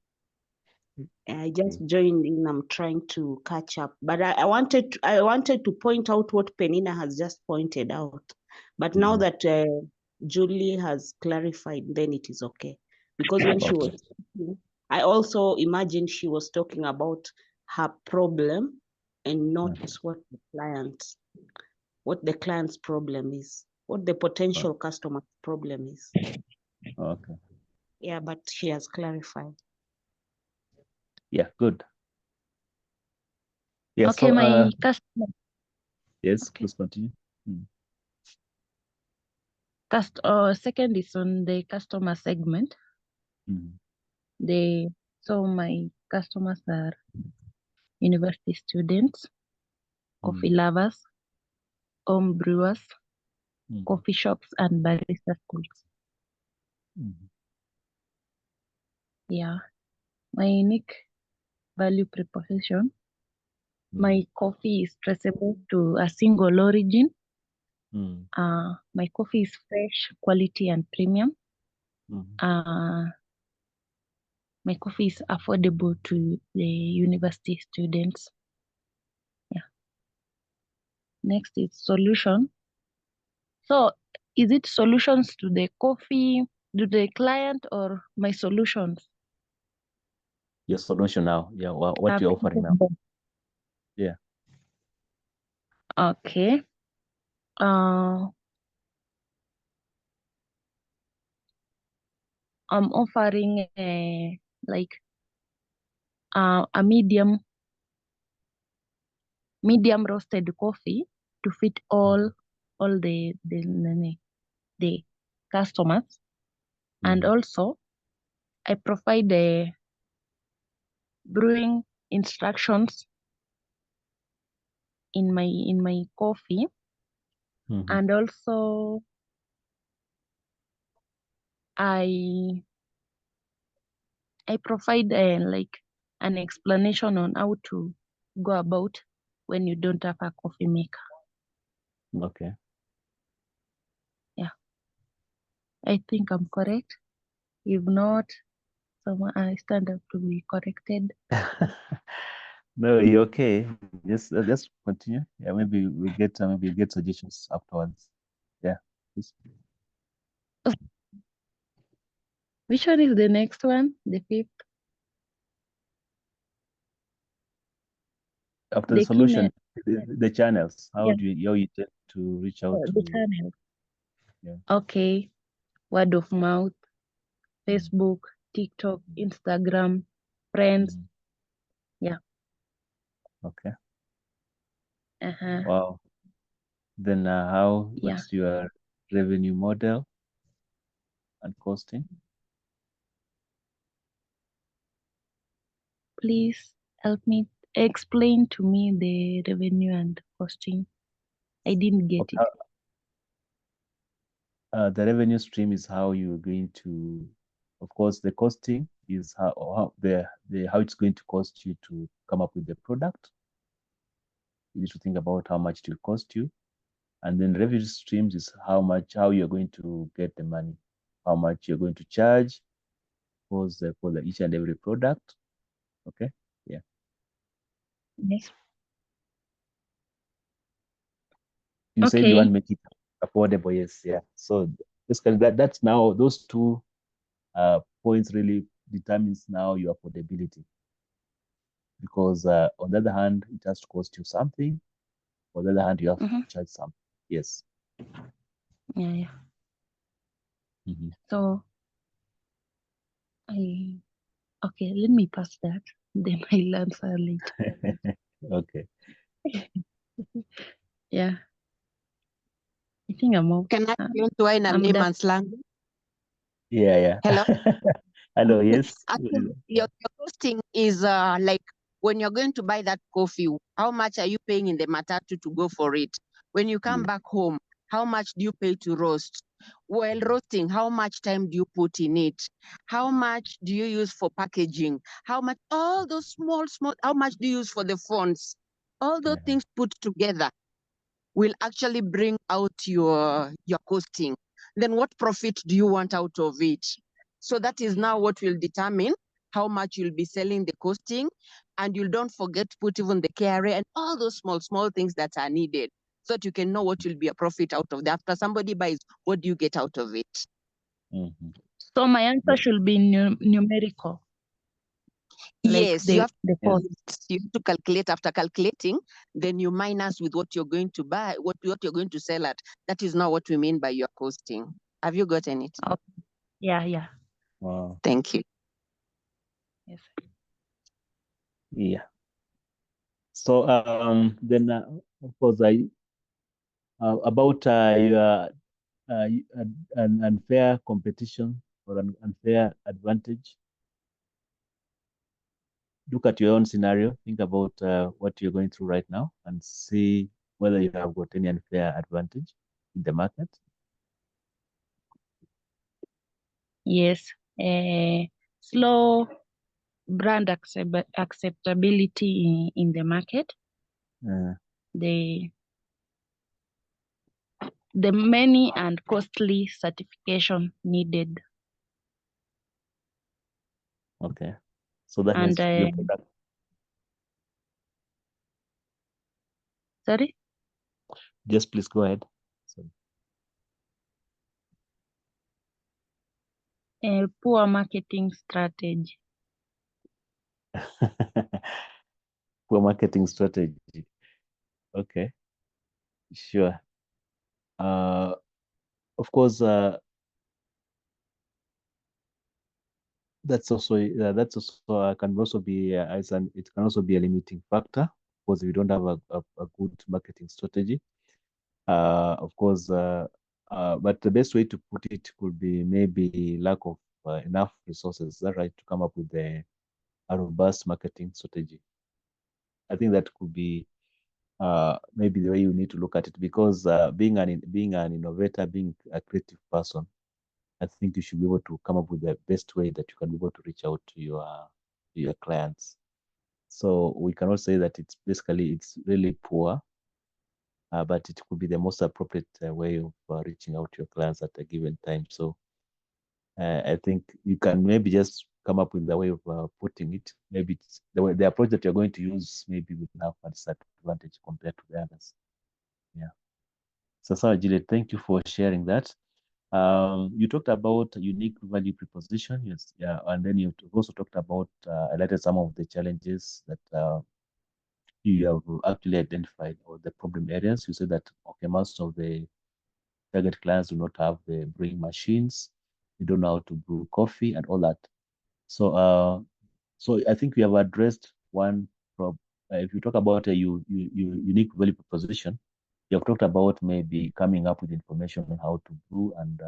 I just joined in. I'm trying to catch up, but I wanted to point out what Penina has just pointed out. But now that Julie has clarified, then it is okay. Because when she was talking, I also imagined she was talking about her problem and not what the client's problem is, what the potential customer's problem is. Okay. Yeah, but she has clarified. Yeah, good. Yeah, okay, so, my customer. Yes, please continue. Second is on the customer segment. So my customers are university students, coffee lovers, home brewers, coffee shops, and barista schools. Yeah, my unique value proposition. My coffee is traceable to a single origin. My coffee is fresh, quality, and premium. My coffee is affordable to the university students. Yeah. Next is solution. So is it solutions to the coffee, to the client, or my solutions? Your solution now. Yeah, what you're offering now. Yeah. Okay. I'm offering like a medium roasted coffee to fit all the customers, and also I provide the brewing instructions in my coffee, and also I provide like an explanation on how to go about when you don't have a coffee maker. Okay. Yeah, I think I'm correct. If not, someone I stand up to be corrected. No, you're okay. Just continue. Yeah, maybe we get suggestions afterwards. Yeah. Please. Which one is the next one? The fifth? After the The solution, key the channels. How yeah, you tend to reach out the to? channel. Yeah. Okay, word of mouth, Facebook, TikTok, Instagram, friends. Yeah. Okay. Uh-huh. Wow. Then Yeah. what's your revenue model and costing? Please help me explain to me the revenue and costing. I didn't get Okay. it. The revenue stream is how you're going to, of course, the costing is how it's going to cost you to come up with the product. You need to think about how much it will cost you. And then revenue streams is how you're going to get the money, how much you're going to charge for each and every product. Okay. Yeah. Yes. You said you Okay. want to make it affordable. Yes. Yeah. So basically that's now those two points really determines now your affordability. Because on the other hand, it has to cost you something. On the other hand, you have to charge something. Yes. Yeah. So okay, let me pass that. Then I'll answer later. Okay. Yeah. I think I'm out. Can I explain to her in a I'm done. layman's language? Yeah. Hello? Hello. Yes. Actually, your costing is like when you're going to buy that coffee, how much are you paying in the matatu to go for it? When you come back home, how much do you pay to roast? While roasting, how much time do you put in it? How much do you use for packaging? How much, all those small, how much do you use for the phones? All those things put together will actually bring out your costing. Then what profit do you want out of it? So that is now what will determine how much you'll be selling the costing, and you don't forget to put even the KRA and all those small things that are needed so that you can know what will be a profit out of that. After somebody buys, what do you get out of it? So my answer should be numerical. Yes, like you have the cost. you have to calculate. After calculating, then you minus with what you're going to buy, what you're going to sell at. That is not what we mean by your costing. Have you gotten it? Okay. Yeah. Wow. Thank you. Yes. Yeah. So then of course about your an unfair competition or an unfair advantage. Look at your own scenario. Think about what you're going through right now and see whether you have got any unfair advantage in the market. Yes. Slow brand acceptability in the market. The many and costly certification needed. Okay. So that and means your product. Sorry? Just please go ahead. Sorry. Poor marketing strategy. Poor marketing strategy. Okay. Sure. Of course, That's also can also be it can also be a limiting factor because we don't have a good marketing strategy. Of course, but the best way to put it could be maybe lack of enough resources, is that right, to come up with a robust marketing strategy. I think that could be maybe the way you need to look at it, because being an innovator, being a creative person, I think you should be able to come up with the best way that you can be able to reach out to your clients. So we cannot say that it's really poor, but it could be the most appropriate way of reaching out to your clients at a given time. So I think you can maybe just come up with a way of putting it. Maybe it's the approach that you're going to use maybe will have a disadvantage compared to the others. Yeah. So, Juliet, thank you for sharing that. You talked about unique value proposition, yes, yeah, and then you also talked about highlighted some of the challenges that you have actually identified, or the problem areas. You said that okay, most of the target clients do not have the brewing machines, they don't know how to brew coffee and all that. So, so I think we have addressed one problem. If you talk about a unique value proposition, you have talked about maybe coming up with information on how to brew and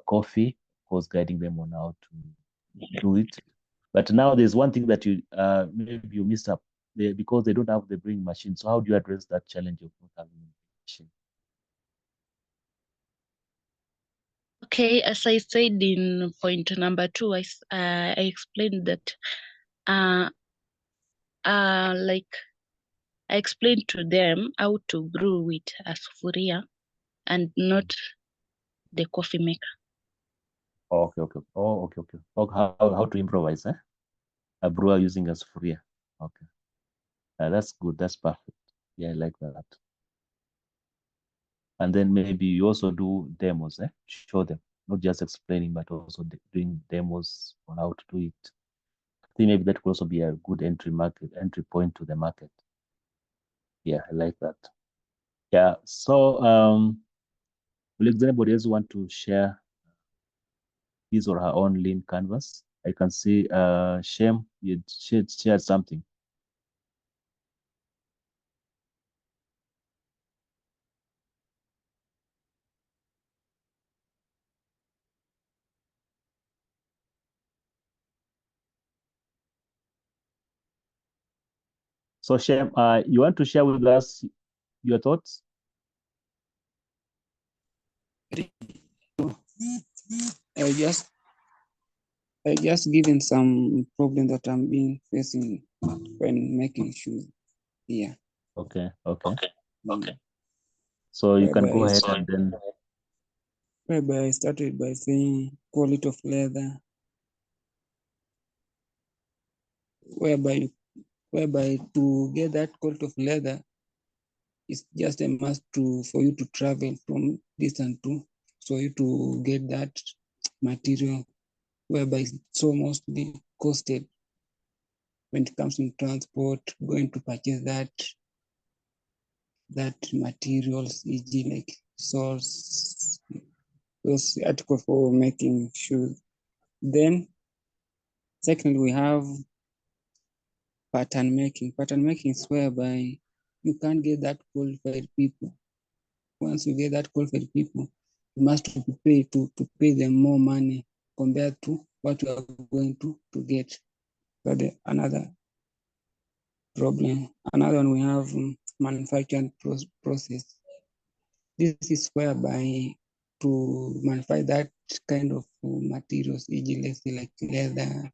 coffee, of course, guiding them on how to do it. But now there's one thing that you maybe you missed up because they don't have the brewing machine. So how do you address that challenge of not having a machine? Okay, as I said in point number 2, I explained that like I explained to them how to brew with a sufuria and not the coffee maker. Okay. Oh, okay. Oh, how to improvise, eh? A brewer using a sufuria. Okay. That's good. That's perfect. Yeah, I like that. And then maybe you also do demos, eh? Show them, not just explaining, but also doing demos on how to do it. I think maybe that could also be a good entry point to the market. Yeah, I like that. Yeah. So, will anybody else want to share his or her own lean canvas? I can see Shem, you shared something. So Shem, you want to share with us your thoughts? I just given some problem that I'm being facing when making shoes here. Okay. So you can go ahead and then. Whereby I started by saying quality of leather, whereby to get that quality of leather, it's just a must for you to travel from distance so you to get that material, whereby it's so mostly costed when it comes to transport, going to purchase that materials, e.g. like source, those articles for making shoes. Then secondly, we have pattern making. Pattern making is whereby you can't get that qualified people. Once you get that qualified people, you must pay them more money compared to what you are going to get. But another problem. Another one, we have manufacturing process. This is whereby to manufacture that kind of materials, e.g. let's say like leather,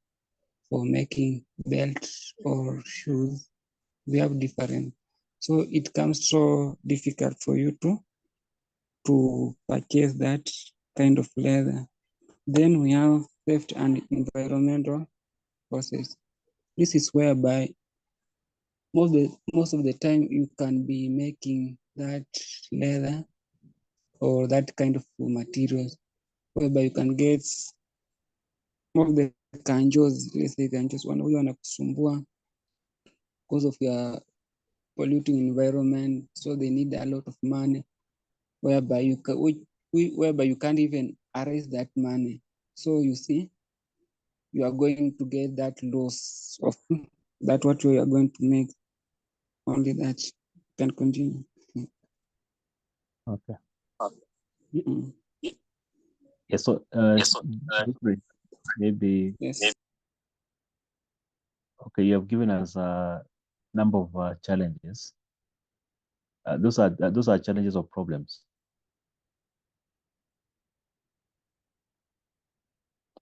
for making belts or shoes, we have different. So it comes so difficult for you to purchase that kind of leather. Then we have safety and environmental process. This is whereby most of the time you can be making that leather or that kind of materials, whereby you can get more of the kanjos, let's say kanjos, wanakusumbua because of your polluting environment, so they need a lot of money, whereby you can't even arrest that money. So you see, you are going to get that loss of that what you are going to make. Only that you can continue. Okay. Mm. Yeah, so maybe Yes. okay, you have given us a number of challenges. Those are challenges or problems.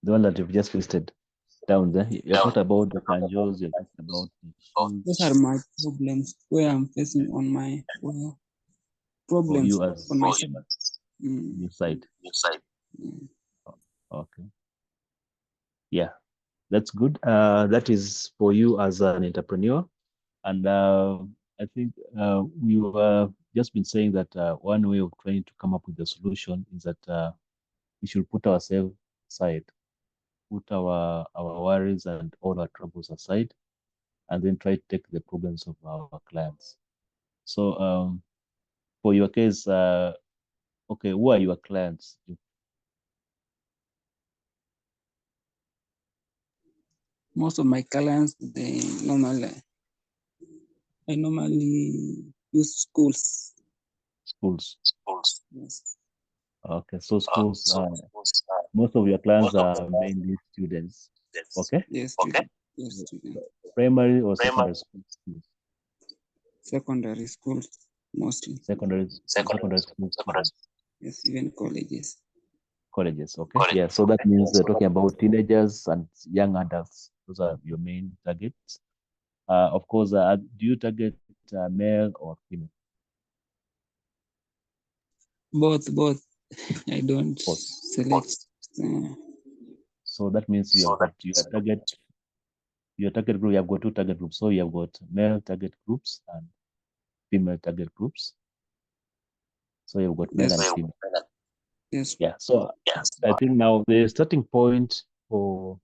The one that you've just listed down there. You talked about the kanjos, you talked about the shoes. Those are my problems where I'm facing on my problems you as on my side. your side. Mm. Okay. Yeah, that's good. That is for you as an entrepreneur. And I think we were just been saying that one way of trying to come up with a solution is that we should put ourselves aside, put our worries and all our troubles aside, and then try to take the problems of our clients. So for your case, okay, who are your clients? Most of my clients, I normally use schools. Schools. Yes. Okay, so schools, most of your clients are mainly students. Okay. Yes. Okay. Yes, students. Primary or secondary school? Secondary schools mostly. Secondary school students. Yes, even colleges. Colleges, okay. Yeah, so that means they're talking about teenagers and young adults. Those are your main targets. Of course, do you target male or female? Both. I don't Both. select. So that means you have got your target group. You have got two target groups. So you have got male target groups and female target groups. So you've got male and female. Yes. Yeah. So I think now the starting point for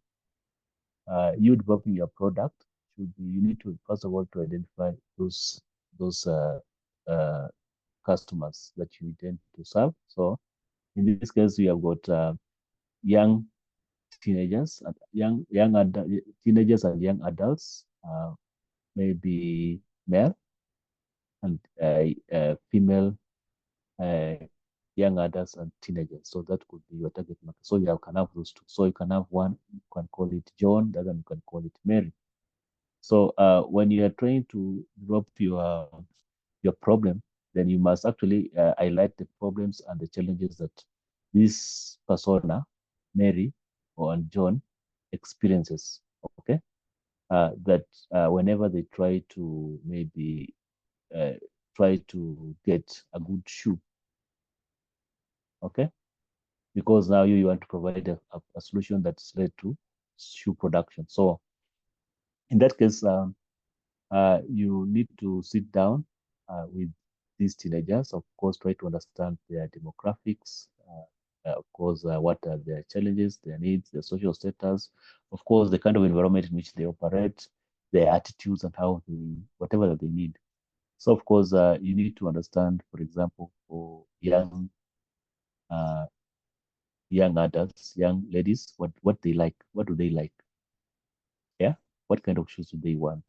you developing your product should be you need to first of all to identify those customers that you intend to serve. So in this case, we have got young teenagers, teenagers and young adults, maybe male and female, young adults and teenagers. So that could be your target market. So you can have those two. So you can have one, you can call it John, the other you can call it Mary. So when you are trying to develop your problem, then you must actually highlight the problems and the challenges that this persona, Mary or John, experiences. Okay, that whenever they try to maybe try to get a good shoe, okay, because now you want to provide a solution that's led to shoe production. So in that case, you need to sit down with these teenagers, of course, try to understand their demographics, of course, what are their challenges, their needs, their social status, of course, the kind of environment in which they operate, their attitudes and how whatever that they need. So, of course, you need to understand, for example, for uh, young adults, young ladies, what they like, what do they like? Yeah, what kind of shoes do they want?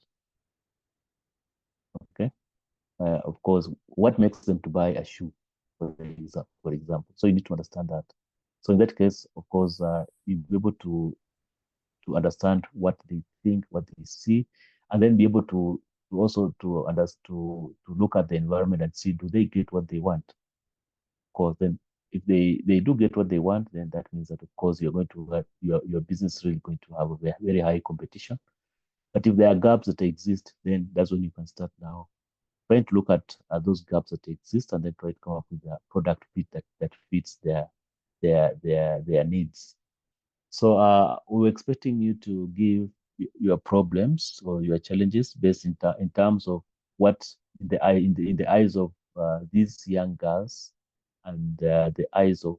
Okay. Of course, what makes them to buy a shoe, for example. So you need to understand that. So in that case, of course, you'll be able to understand what they think, what they see, and then be able to also to understand to look at the environment and see do they get what they want. Of course, then if they do get what they want, then that means that of course you're going to have your business is really going to have a very high competition. But if there are gaps that exist, then that's when you can start now trying to look at those gaps that exist and then try to come up with a product fit that fits their needs. So we were expecting you to give your problems or your challenges based in terms of what in the eyes of these young girls and the eyes of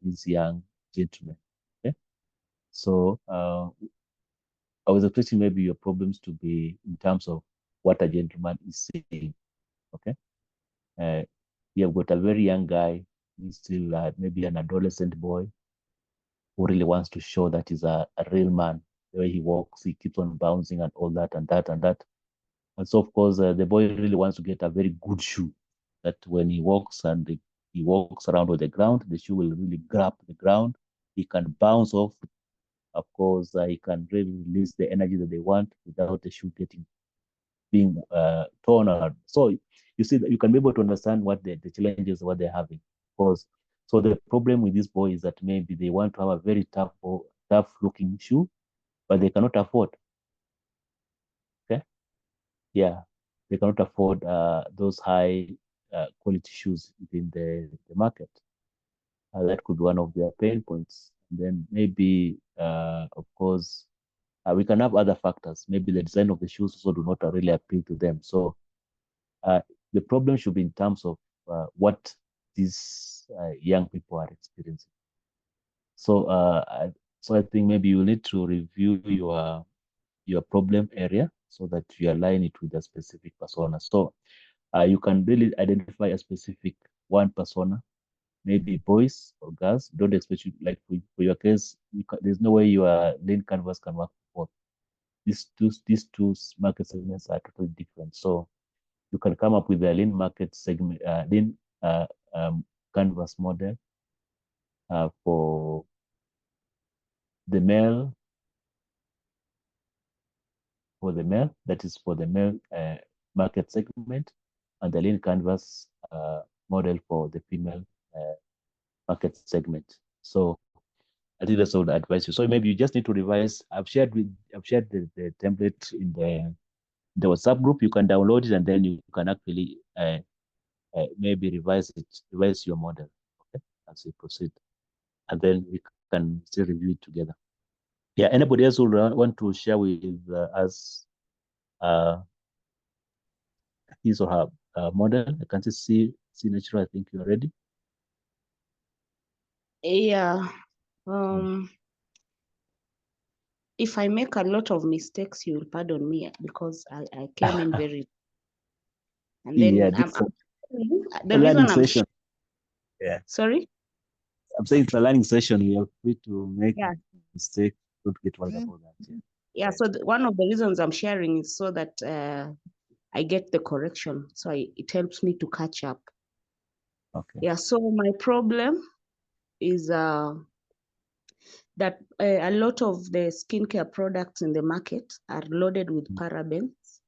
these young gentlemen. Okay, so I was expecting maybe your problems to be in terms of what a gentleman is saying. Okay. You have got a very young guy, he's still maybe an adolescent boy who really wants to show that he's a real man, the way he walks, he keeps on bouncing and all that and that and that. And so, of course, the boy really wants to get a very good shoe that when he walks and he walks around with the ground, the shoe will really grab the ground. He can bounce off. Of course, he can really release the energy that they want without the shoe being torn out. So you see that you can be able to understand what the challenges, what they're having. Because so the problem with this boy is that maybe they want to have a very tough looking shoe, but they cannot afford. Okay. Yeah. They cannot afford those high quality shoes within the market. That could be one of their pain points. And then maybe, of course, we can have other factors. Maybe the design of the shoes also do not really appeal to them. So the problem should be in terms of what these young people are experiencing. So I think maybe you need to review your problem area so that you align it with a specific persona. So you can really identify a specific one persona, maybe boys or girls. Don't expect you, like for your case, there's no way your lean canvas can work for both. These two market segments are totally different. So you can come up with a lean market segment, lean canvas model for the male, that is for the male market segment, and the lean canvas model for the female market segment. So I think that's all I advise you. So maybe you just need to revise. I've shared the template in the WhatsApp group. You can download it and then you can actually maybe revise your model, okay, as we proceed, and then we can still review it together. Yeah. Anybody else who want to share with us his or her model? I can see natural. I think you're ready. Yeah. If I make a lot of mistakes, you will pardon me because I came in very, and then Yeah, the reason I'm yeah. Sorry. I'm saying it's a learning session. We are free to make mistakes. Don't get worried about that. Yeah. So one of the reasons I'm sharing is so that I get the correction. So it helps me to catch up. Okay. Yeah. So my problem is that a lot of the skincare products in the market are loaded with parabens,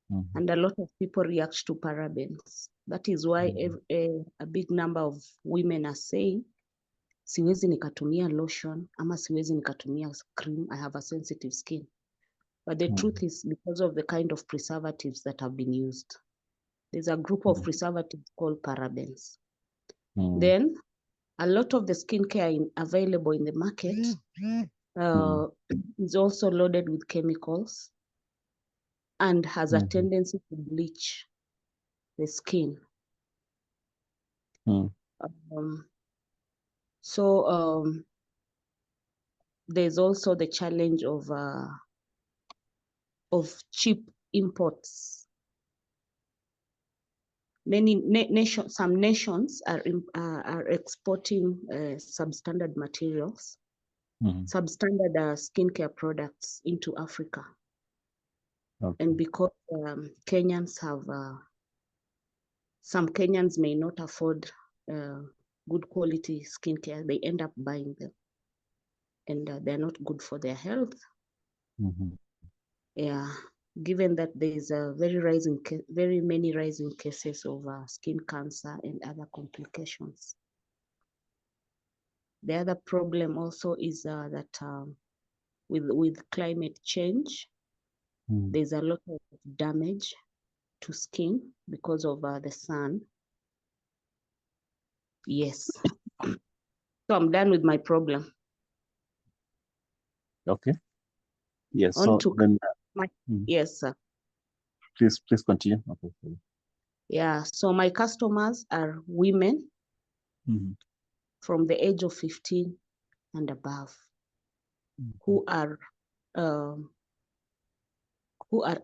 and a lot of people react to parabens. That is why a big number of women are saying, siwezi nikatumia lotion, ama siwezi nikatumia cream, I have a sensitive skin. But the truth is because of the kind of preservatives that have been used. There's a group of preservatives called parabens. Then a lot of the skincare available in the market is also loaded with chemicals and has a tendency to bleach the skin. There's also the challenge of cheap imports. Some nations are exporting substandard materials, substandard skincare products into Africa. Okay. And because Kenyans have, some Kenyans may not afford good quality skincare, they end up buying them. And they're not good for their health. Yeah, given that there is a very many rising cases of skin cancer and other complications. The other problem also is that with climate change, there's a lot of damage to skin because of the sun. Yes. So I'm done with my problem. Okay. Yes. On so then, yes, sir. Please continue. Okay. Yeah. So my customers are women from the age of 15 and above, who are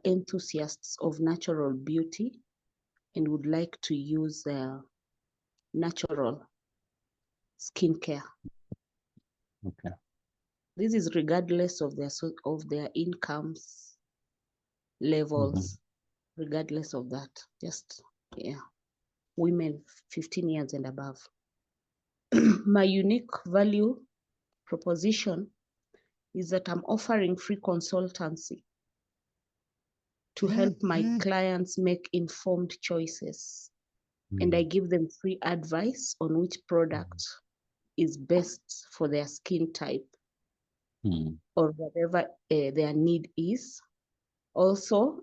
enthusiasts of natural beauty and would like to use natural skincare. Okay. This is regardless of their incomes levels, regardless of that. Just, yeah, women 15 years and above. My unique value proposition is that I'm offering free consultancy to help my clients make informed choices. And I give them free advice on which product is best for their skin type or whatever their need is. Also,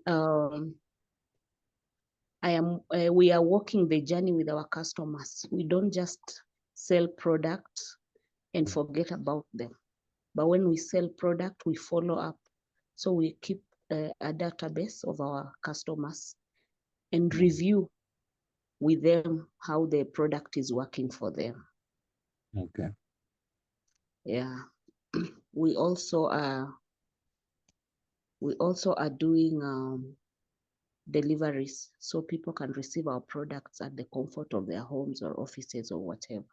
we are walking the journey with our customers. We don't just sell products and forget about them. But when we sell product, we follow up. So we keep a database of our customers and review with them how the product is working for them. Okay. Yeah. We also are doing deliveries so people can receive our products at the comfort of their homes or offices or whatever.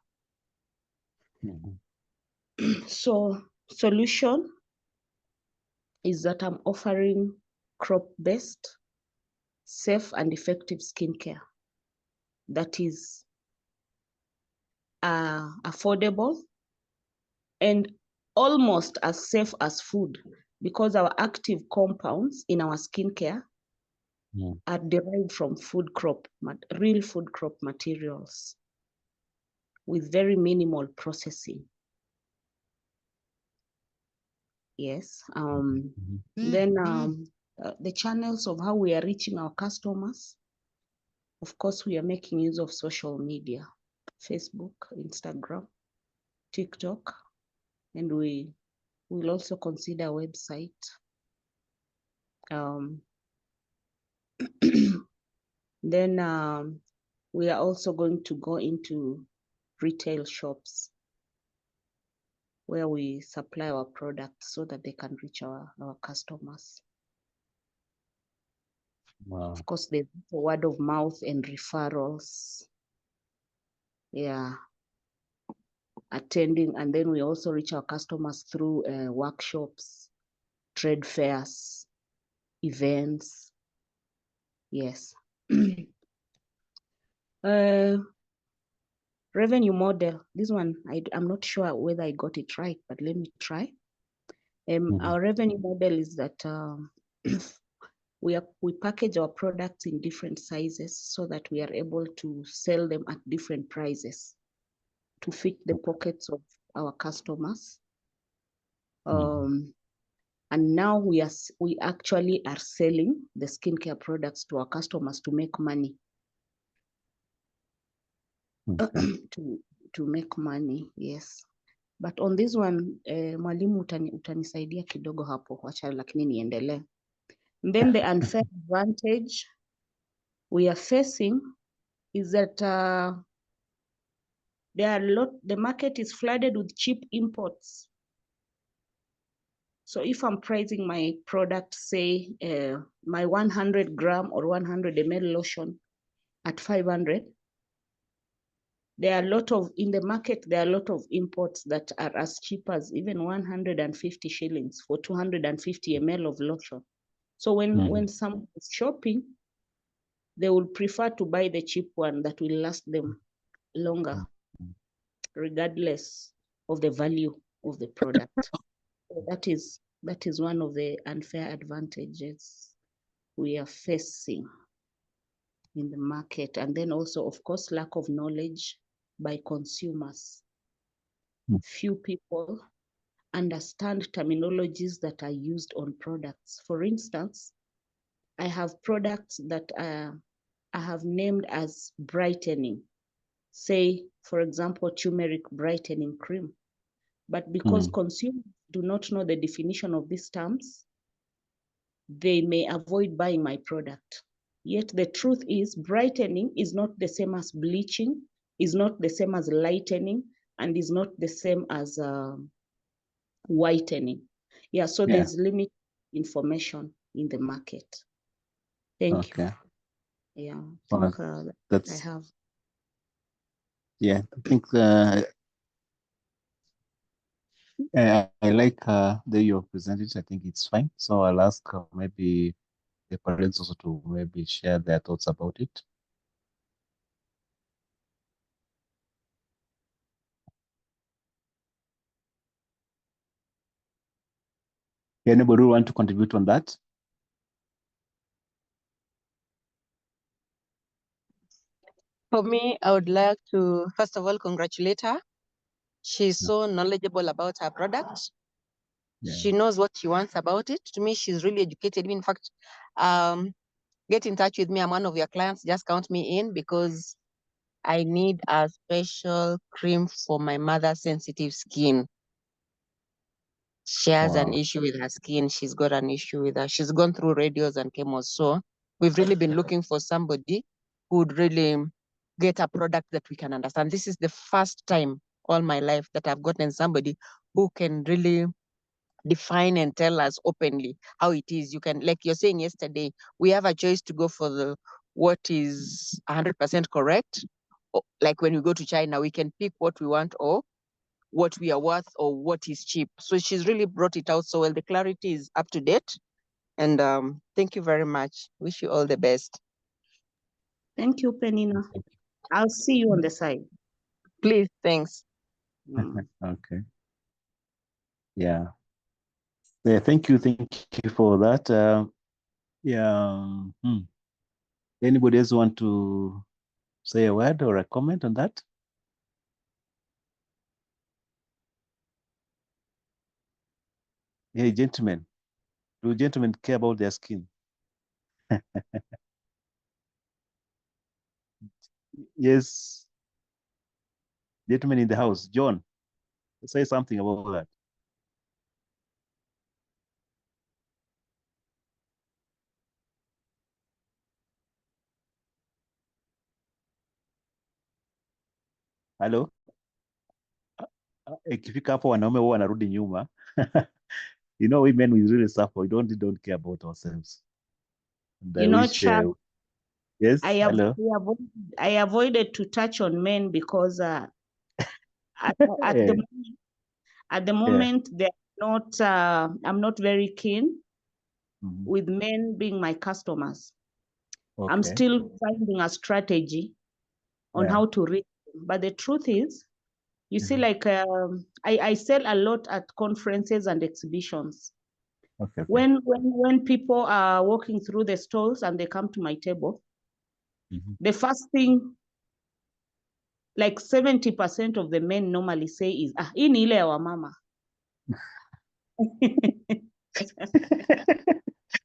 So solution is that I'm offering crop-based, safe and effective skincare that is affordable and almost as safe as food, because our active compounds in our skincare are derived from real food crop materials with very minimal processing. Yes. Then the channels of how we are reaching our customers. Of course, we are making use of social media, Facebook, Instagram, TikTok, and we will also consider a website. Then we are also going to go into retail shops where we supply our products so that they can reach our customers. Wow. Of course, there's word of mouth and referrals. Yeah. Attending, and then we also reach our customers through workshops, trade fairs, events. Yes. Revenue model. This one, I'm not sure whether I got it right, but let me try. Our revenue model is that we package our products in different sizes so that we are able to sell them at different prices to fit the pockets of our customers. And now we actually are selling the skincare products to our customers to make money. to make money, yes. But on this one, mwalimu utanisaidia kidogo hapo, wacha lakini niendelee. Then the unfair advantage we are facing is that the market is flooded with cheap imports. So if I'm pricing my product, say my 100 gram or 100 ml lotion at 500, in the market, there are a lot of imports that are as cheap as even 150 shillings for 250 ml of lotion. So when someone is shopping, they will prefer to buy the cheap one that will last them longer, regardless of the value of the product. So that is one of the unfair advantages we are facing in the market. And then also, of course, lack of knowledge by consumers. Few people understand terminologies that are used on products. For instance, I have products that I have named as brightening. Say, for example, turmeric brightening cream. But because consumers do not know the definition of these terms, they may avoid buying my product. Yet the truth is, brightening is not the same as bleaching, is not the same as lightening, and is not the same as whitening. Yeah, so there's limited information in the market. Thank you. Yeah, I think I have. Yeah, I think I like the way you have presented. I think it's fine. So I'll ask maybe the parents also to maybe share their thoughts about it. Anybody who want to contribute on that? For me, I would like to, first of all, congratulate her. She's so knowledgeable about her product. Yeah. She knows what she wants about it. To me, she's really educated. In fact, get in touch with me. I'm one of your clients. Just count me in because I need a special cream for my mother's sensitive skin. She has an Wow. issue with her skin. She's got an issue with her. She's gone through radios and chemos. So we've really been looking for somebody who would really get a product that we can understand. This is the first time all my life that I've gotten somebody who can really define and tell us openly how it is. You can, like you're saying yesterday, we have a choice to go for the what is 100% correct. Like when we go to China, we can pick what we want or what we are worth or what is cheap. So she's really brought it out so well. The clarity is up to date. And thank you very much. Wish you all the best. Thank you, Penina. I'll see you on the side. Please, thanks. Okay. Yeah. Yeah. Thank you. Thank you for that. Yeah. Anybody else want to say a word or a comment on that? Hey, gentlemen, do gentlemen care about their skin? Yes. Gentlemen in the house, John, say something about that. Hello? Ikifika hapo wanaume huwa wanarudi nyuma. You know, women we really suffer. We don't care about ourselves. And I wish, Charles, yes, hello. I avoided to touch on men because at the moment they're not. I'm not very keen with men being my customers. Okay. I'm still finding a strategy on how to reach them. But the truth is, you see, like I sell a lot at conferences and exhibitions. Okay. When people are walking through the stalls and they come to my table, the first thing, like 70% of the men normally say is, hii ni ile ya wamama.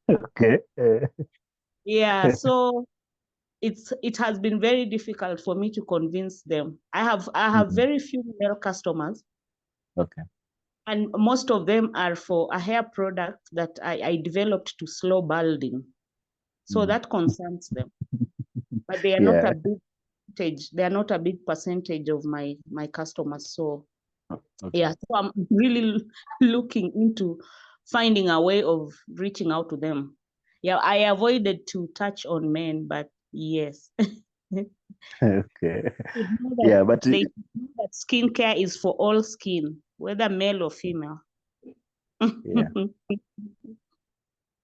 Okay. Yeah, so it has been very difficult for me to convince them. I have very few male customers. Okay. And most of them are for a hair product that I developed to slow balding. So that concerns them. But they are not a big percentage. They are not a big percentage of my customers. So yeah, so I'm really looking into finding a way of reaching out to them. Yeah, I avoided to touch on men, but yes. Okay. Yeah, but they know that skincare is for all skin, whether male or female. Yeah.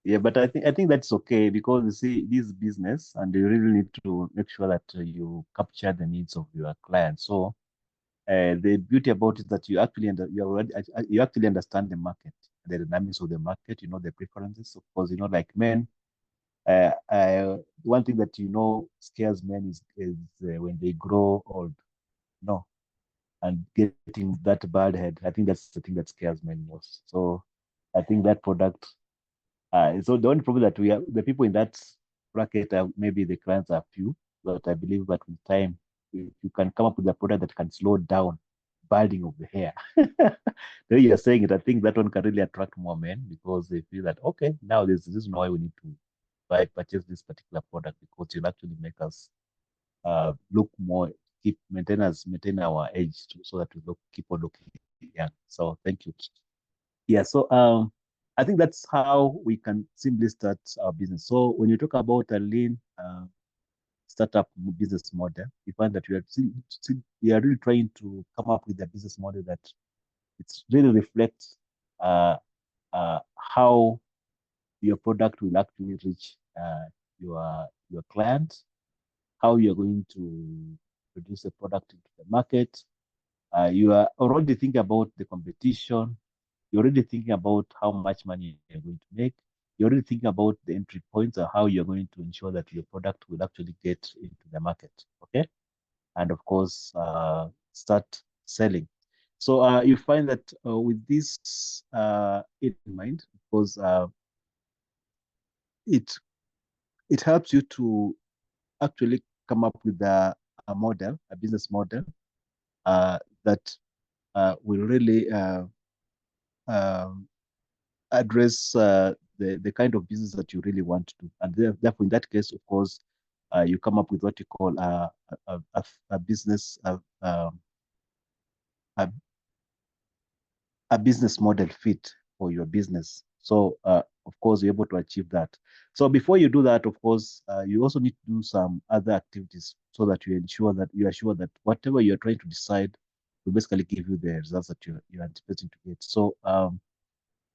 Yeah, but I think that's okay because you see this business and you really need to make sure that you capture the needs of your clients. So the beauty about it is that you actually you actually understand the market, the dynamics of the market. You know the preferences. Of course, you know like men. One thing that scares men is when they grow old, and getting that bald head. I think that's the thing that scares men most. So I think that product. So the only problem that the people in that bracket maybe the clients are few, but I believe that with time, if you can come up with a product that can slow down balding of the hair. The way you're saying it, I think that one can really attract more men because they feel that okay, now this is why we need to purchase this particular product because it'll actually make us look more, maintain our age so that we keep on looking young. So thank you. Yeah, so I think that's how we can simply start our business. So when you talk about a lean startup business model, you find that we are really trying to come up with a business model that It's really reflects how your product will actually reach your clients, how you're going to produce a product into the market. You are already thinking about the competition. You're already thinking about how much money you're going to make. You're already thinking about the entry points or how you're going to ensure that your product will actually get into the market. Okay. And of course, start selling. So you find that with this in mind, because it it helps you to actually come up with a model, a business model that will really address the kind of business that you really want to do. And therefore, in that case, of course, you come up with what you call a business, a, a business model fit for your business. So, of course, you're able to achieve that. So before you do that, of course, you also need to do some other activities so that you are sure that whatever you're trying to decide will basically give you the results that you're anticipating to get. So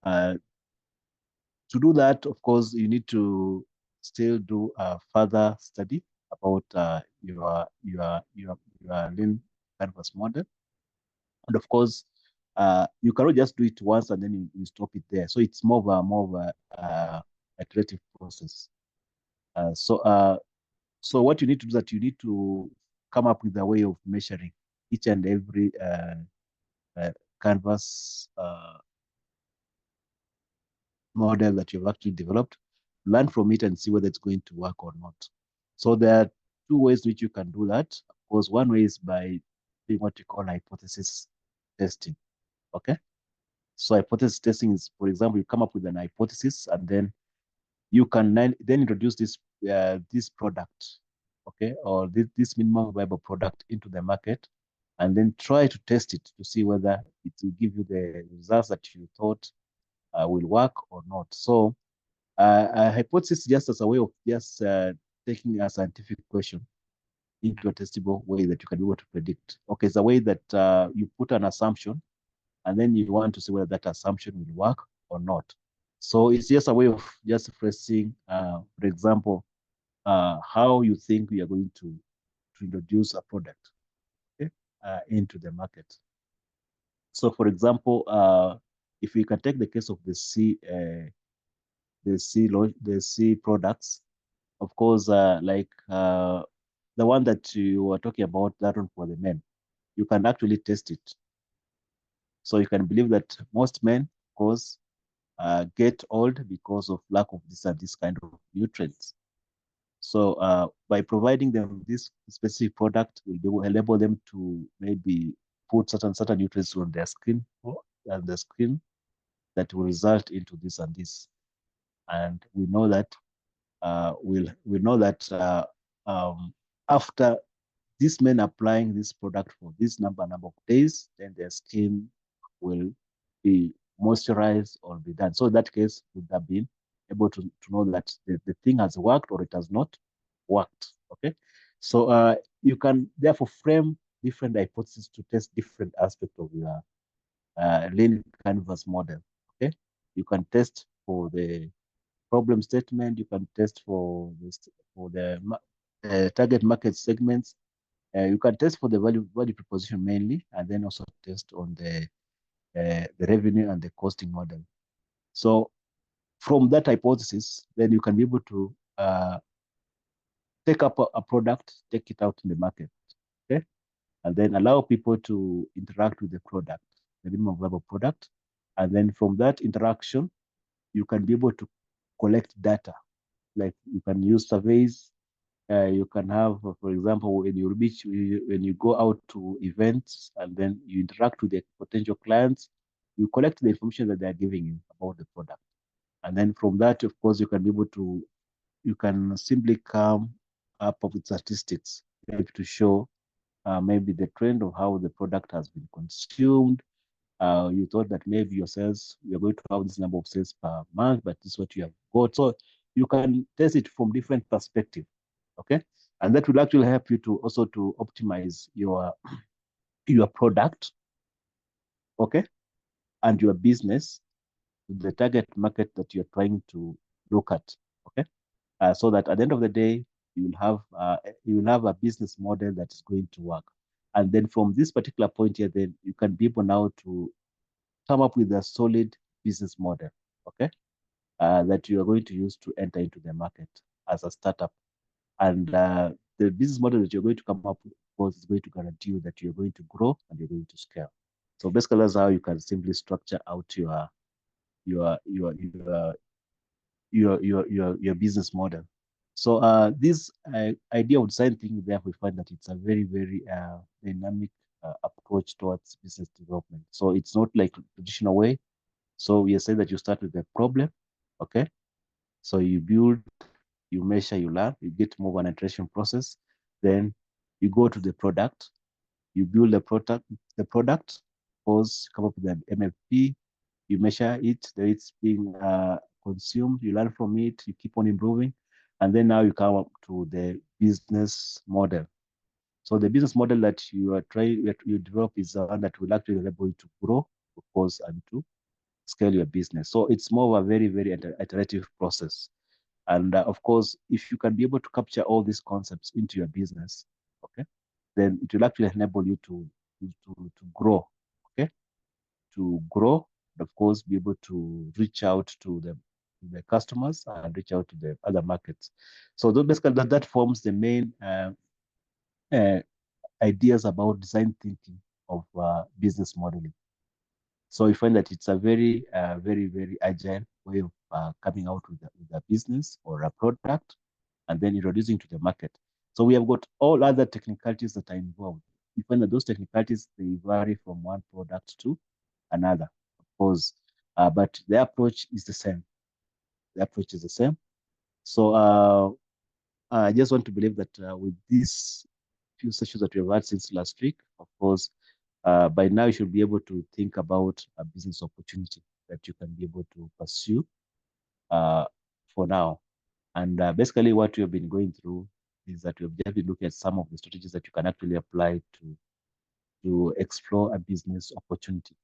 to do that, of course, you need to still do a further study about your lean canvas model. And of course, you cannot just do it once and then you stop it there. So it's more of a iterative process. So what you need to do is that you need to come up with a way of measuring each and every canvas model that you've actually developed, learn from it and see whether it's going to work or not. So there are two ways which you can do that. Of course, one way is by doing what you call hypothesis testing. Okay. So hypothesis testing is, for example, you come up with an hypothesis and then you can then introduce this product, okay, or this minimum viable product into the market, and then try to test it to see whether it will give you the results that you thought will work or not. So a hypothesis just as a way of just taking a scientific question into a testable way that you can be able to predict. Okay, it's a way that you put an assumption and then you want to see whether that assumption will work or not. So it's just a way of just phrasing, for example, how you think we are going to introduce a product, okay, into the market. So, for example, if we can take the case of the C products, of course, like the one that you were talking about, that one for the men, you can actually test it. So you can believe that most men, of course, get old because of lack of this and this kind of nutrients. So by providing them this specific product, will enable them to maybe put certain nutrients on their skin and the skin that will result into this and this. And we know that we know that after these men applying this product for this number of days, then their skin will be moisturized or be done. So in that case, would have been able to know that the thing has worked or it has not worked. Okay. So you can therefore frame different hypotheses to test different aspects of your lean canvas model. Okay. You can test for the problem statement. You can test for the target market segments. You can test for the value proposition mainly, and then also test on the revenue and the costing model. So from that hypothesis, then you can be able to take up a product, take it out in the market, okay, and then allow people to interact with the product, the minimum viable product, and then from that interaction, you can be able to collect data. Like you can use surveys. You can have, for example, when you go out to events and then you interact with the potential clients, you collect the information that they're giving you about the product. And then from that, of course, you can simply come up with statistics to show maybe the trend of how the product has been consumed. You thought that maybe your sales, you're going to have this number of sales per month, but this is what you have got. So you can test it from different perspectives, okay? And that will actually help you to also to optimize your product, okay? and your business to the target market that you're trying to look at. Okay, so that at the end of the day, you will have a business model that is going to work. And then from this particular point here, then you can be able now to come up with a solid business model, okay, that you are going to use to enter into the market as a startup. And the business model that you're going to come up with, of course, is going to guarantee you that you're going to grow and you're going to scale. So basically, that's how you can simply structure out your your business model. So this idea of design thinking, therefore, we find that it's a very, very dynamic approach towards business development. So it's not like traditional way. So we say that you start with the problem, okay? So you build, you measure, you learn, you get more of an iteration process. Then you go to the product, you build the product, pause, come up with an MFP, you measure it, that it's being consumed, you learn from it, you keep on improving, and then now you come up to the business model. So the business model that you are trying, that you develop is one that will actually enable you to grow, of course, and to scale your business. So it's more of a very, very iterative process. And of course, if you can be able to capture all these concepts into your business, okay, then it will actually enable you to grow, okay, to grow, and of course, be able to reach out to the customers and reach out to the other markets. So basically that forms the main uh, ideas about design thinking of business modeling. So we find that it's a very, very, very agile way of coming out with a business or a product and then introducing to the market. So we have got all other technicalities that are involved. We find that those technicalities, they vary from one product to another, of course, but the approach is the same. The approach is the same. So I just want to believe that with these few sessions that we have had since last week, of course, by now you should be able to think about a business opportunity that you can be able to pursue for now. And basically what we have been going through is that we have just been looking at some of the strategies that you can actually apply to explore a business opportunity.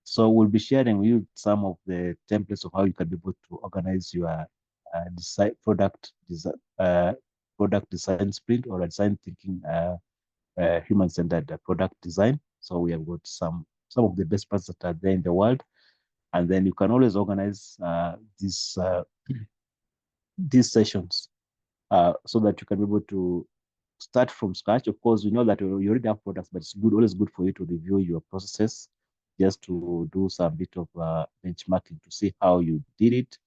So we'll be sharing with you some of the templates of how you can be able to organize your product design sprint or a design thinking human-centered product design. So we have got some of the best parts that are there in the world, and then you can always organize these sessions so that you can be able to start from scratch. Of course, we know that you already have products, but it's always good for you to review your processes, just to do some bit of benchmarking to see how you did it.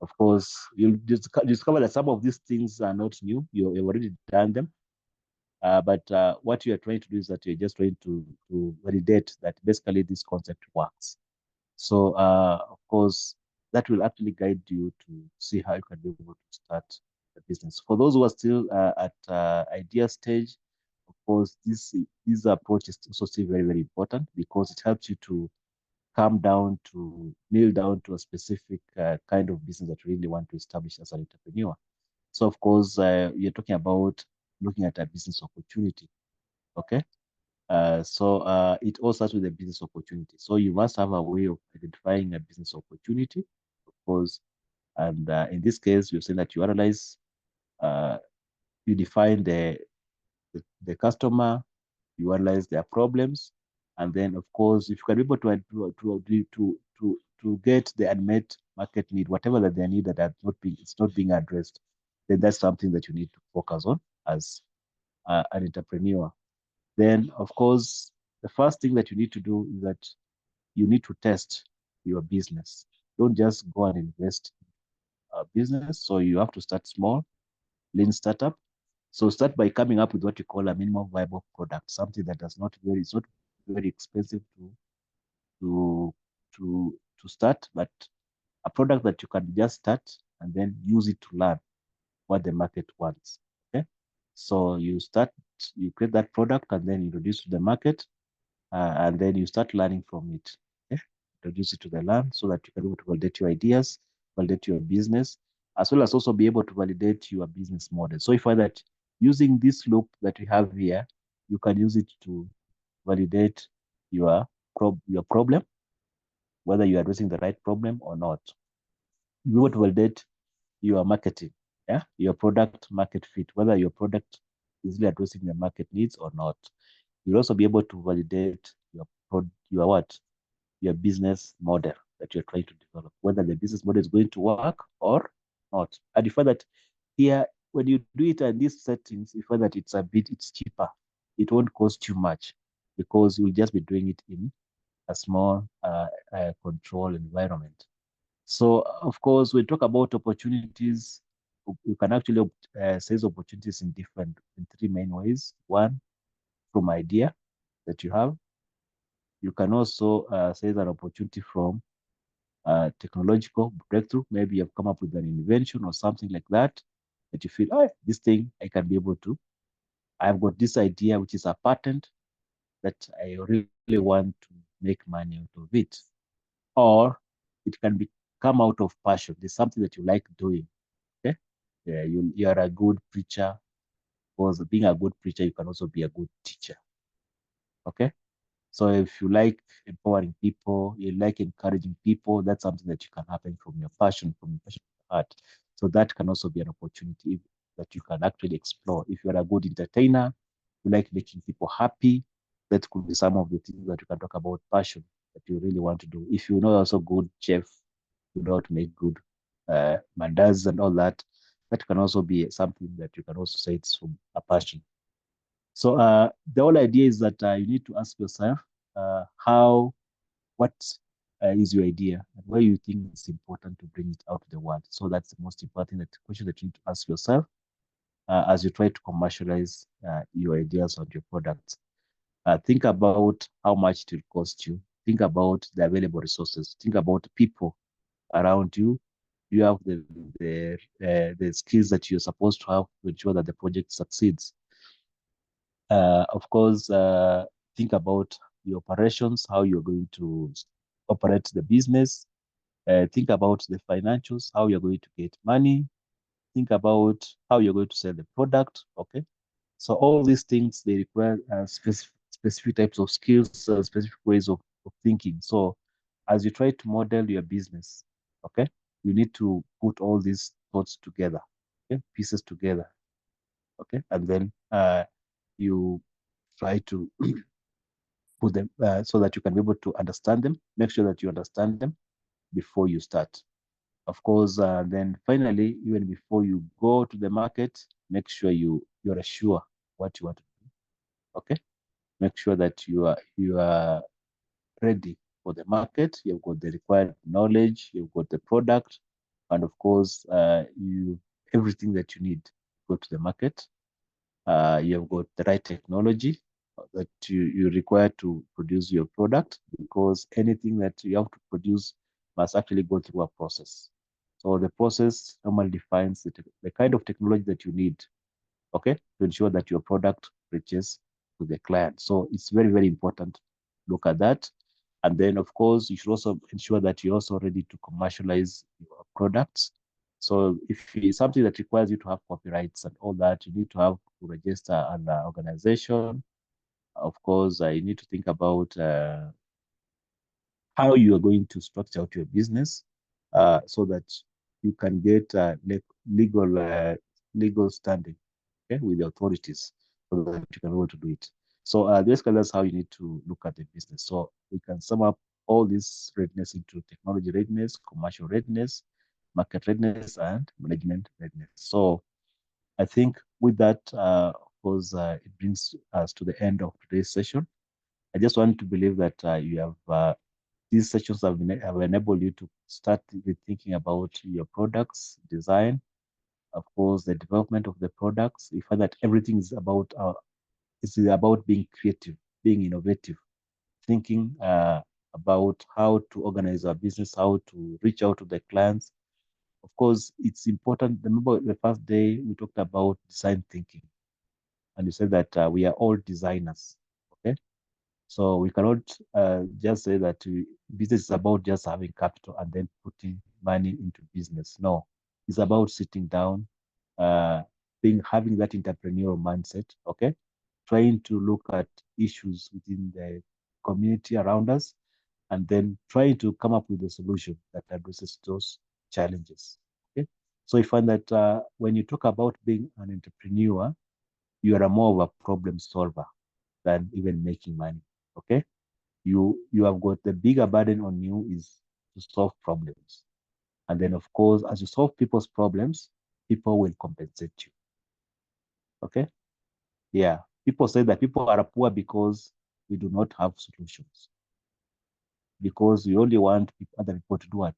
Of course, you'll discover that some of these things are not new. You've already done them. But what you are trying to do is that you're just trying to validate that basically this concept works. So, of course, that will actually guide you to see how you can be able to start the business. For those who are still at idea stage, of course, this approach is also still very, very important because it helps you to nail down to a specific kind of business that you really want to establish as an entrepreneur. So, of course, you're talking about looking at a business opportunity, okay? So it all starts with a business opportunity. So you must have a way of identifying a business opportunity, of course. And in this case, you're saying that you analyze, you define the customer, you analyze their problems, and then of course, if you can be able to get the unmet market need, whatever that they need that it's not being addressed, then that's something that you need to focus on as an entrepreneur. Then, of course, the first thing that you need to do is that you need to test your business. Don't just go and invest in a business. So you have to start small, lean startup. So start by coming up with what you call a minimum viable product, something that it's not very expensive to start, but a product that you can just start and then use it to learn what the market wants. Okay, so you create that product and then introduce to the market, and then you start learning from it. Okay, introduce it to the learn so that you can be able to validate your ideas, validate your business, as well as also be able to validate your business model. So if I that using this loop that we have here, you can use it to validate your problem, whether you're addressing the right problem or not. You would validate your marketing, yeah, your product market fit, whether your product is really addressing the market needs or not. You'll also be able to validate your business model that you're trying to develop, whether the business model is going to work or not. And you find that here, when you do it in these settings, you find that it's cheaper. It won't cost you much because you'll just be doing it in a small control environment. So, of course, we talk about opportunities. You can actually seize opportunities in three main ways. One, from idea that you have. You can also seize an opportunity from technological breakthrough. Maybe you've come up with an invention or something like that, that you feel, oh, this thing I can be able to. I've got this idea, which is a patent that I really want to make money out of it. Or it can come out of passion. There's something that you like doing. Okay, yeah, you are a good preacher. Because being a good preacher, you can also be a good teacher. Okay, so if you like empowering people, you like encouraging people, that's something that you can happen from your passion, of your heart. So that can also be an opportunity that you can actually explore. If you're a good entertainer, you like making people happy, that could be some of the things that you can talk about passion that you really want to do. If you know also good chef, you know how to make good mandas and all that, that can also be something that you can also say it's from a passion. So the whole idea is that you need to ask yourself what is your idea and why you think it's important to bring it out to the world. So that's the most important question that you need to ask yourself as you try to commercialize your ideas or your products. Think about how much it will cost you. Think about the available resources. Think about people around you. You have the skills that you're supposed to have to ensure that the project succeeds. Of course, think about the operations, how you're going to operate the business. Think about the financials, how you're going to get money. Think about how you're going to sell the product. Okay. So all these things, they require specific types of skills, specific ways of thinking. So as you try to model your business, okay, you need to put all these thoughts together, okay, pieces together, okay, and then you try to put them so that you can be able to understand them. Make sure that you understand them before you start. Of course, then finally, even before you go to the market, make sure you're sure what you want to do. Okay, make sure that you are ready for the market. You've got the required knowledge. You've got the product, and of course, everything that you need to go to the market. You've got the right technology that you require to produce your product, because anything that you have to produce must actually go through a process. So the process normally defines the kind of technology that you need, okay, to ensure that your product reaches to the client. So it's very, very important. Look at that. And then, of course, you should also ensure that you're also ready to commercialize your products. So if it's something that requires you to have copyrights and all that, you need to have to register an organization. Of course, you need to think about how you are going to structure out your business so that you can get legal standing, okay, with the authorities, so that you can be able to do it. So basically, that's how you need to look at the business. So we can sum up all this readiness into technology readiness, commercial readiness, market readiness, and management readiness. So I think with that, of course, it brings us to the end of today's session. I just want to believe that you have these sessions have enabled you to start with thinking about your products, design, of course, the development of the products. You find that everything is about being creative, being innovative, thinking about how to organize our business, how to reach out to the clients. Of course, it's important. Remember the first day we talked about design thinking, and you said that we are all designers. Okay, so we cannot just say that business is about just having capital and then putting money into business. No, it's about sitting down, having that entrepreneurial mindset. Okay, trying to look at issues within the community around us, and then trying to come up with a solution that addresses those challenges. Okay, so you find that when you talk about being an entrepreneur, you are more of a problem solver than even making money. Okay, you have got the bigger burden on you is to solve problems, and then of course, as you solve people's problems, people will compensate you. Okay, yeah, people say that people are poor because we do not have solutions, because we only want other people to do what?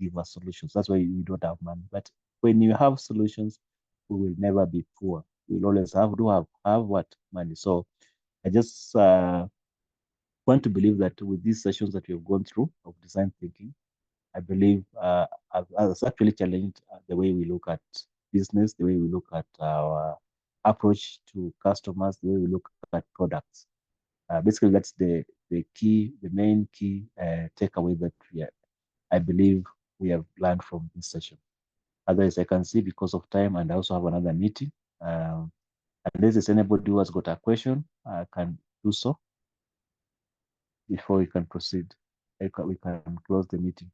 Give us solutions. That's why we don't have money. But when you have solutions, we will never be poor. We'll always have what? Money. So I just want to believe that with these sessions that we've gone through of design thinking, I believe I've actually challenged the way we look at business, the way we look at our approach to customers, the way we look at products. Basically, that's the main key takeaway that I believe we have learned from this session. Otherwise, I can see because of time, and I also have another meeting. Unless there's anybody who has got a question, I can do so before we can proceed. We can close the meeting.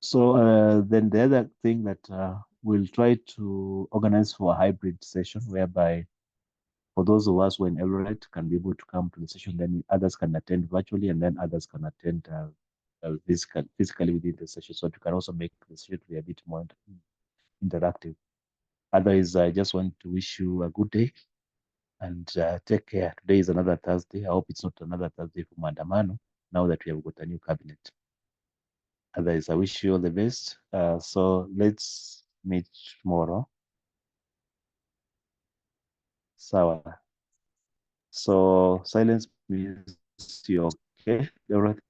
So then the other thing that we'll try to organize for a hybrid session whereby for those of us who are in Eldoret can be able to come to the session, then others can attend virtually, and then others can attend physically within the session. So you can also make the session to be a bit more interactive. Otherwise, I just want to wish you a good day and take care. Today is another Thursday. I hope it's not another Thursday for Mandamano now that we have got a new cabinet. Otherwise, I wish you all the best. So let's meet tomorrow. Sawa. So silence means you're okay. Dorothy,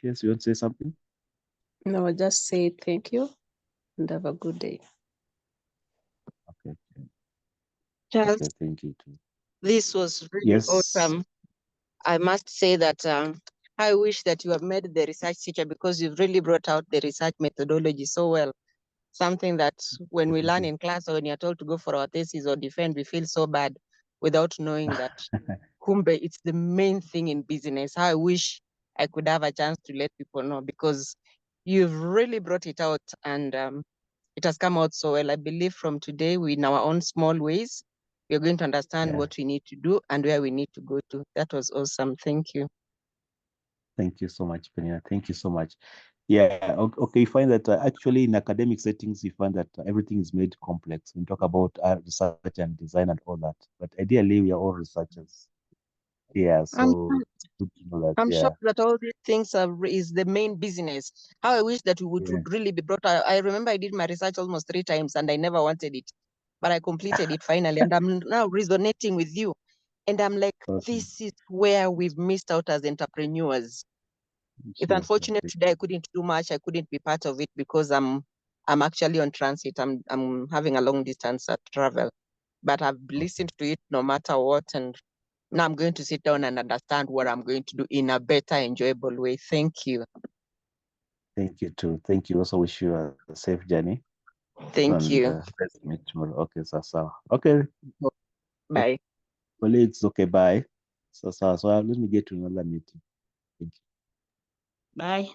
yes, you want to say something? No, just say thank you and have a good day. Okay. Charles, Okay, thank you too. this was really Yes. awesome. I must say that I wish that you have made the research teacher, because you've really brought out the research methodology so well. Something that when we learn in class or when you're told to go for our thesis or defend, we feel so bad without knowing that kumbe, it's the main thing in business. I wish I could have a chance to let people know, because you've really brought it out, and it has come out so well. I believe from today, we in our own small ways, we're going to understand what we need to do and where we need to go to. That was awesome. Thank you. Thank you so much, Penina. Thank you so much. Yeah, okay. You find that actually in academic settings, you find that everything is made complex. We talk about research and design and all that. But ideally, we are all researchers. Yeah, so it's good to know that. I'm Yeah. shocked that all these things is the main business. How I wish that would really be brought out. I remember I did my research almost 3 times and I never wanted it, but I completed it finally. And I'm now resonating with you. And I'm like, this is where we've missed out as entrepreneurs. It's unfortunate today I couldn't do much. I couldn't be part of it because I'm actually on transit. I'm having a long distance travel, but I've listened to it no matter what. And now I'm going to sit down and understand what I'm going to do in a better, enjoyable way. Thank you. Thank you too. Thank you. Also wish you a safe journey. Thank you. Let's meet tomorrow. Okay, so okay. Bye. Colleagues, okay, bye. So let me get to another meeting. Thank you. Bye.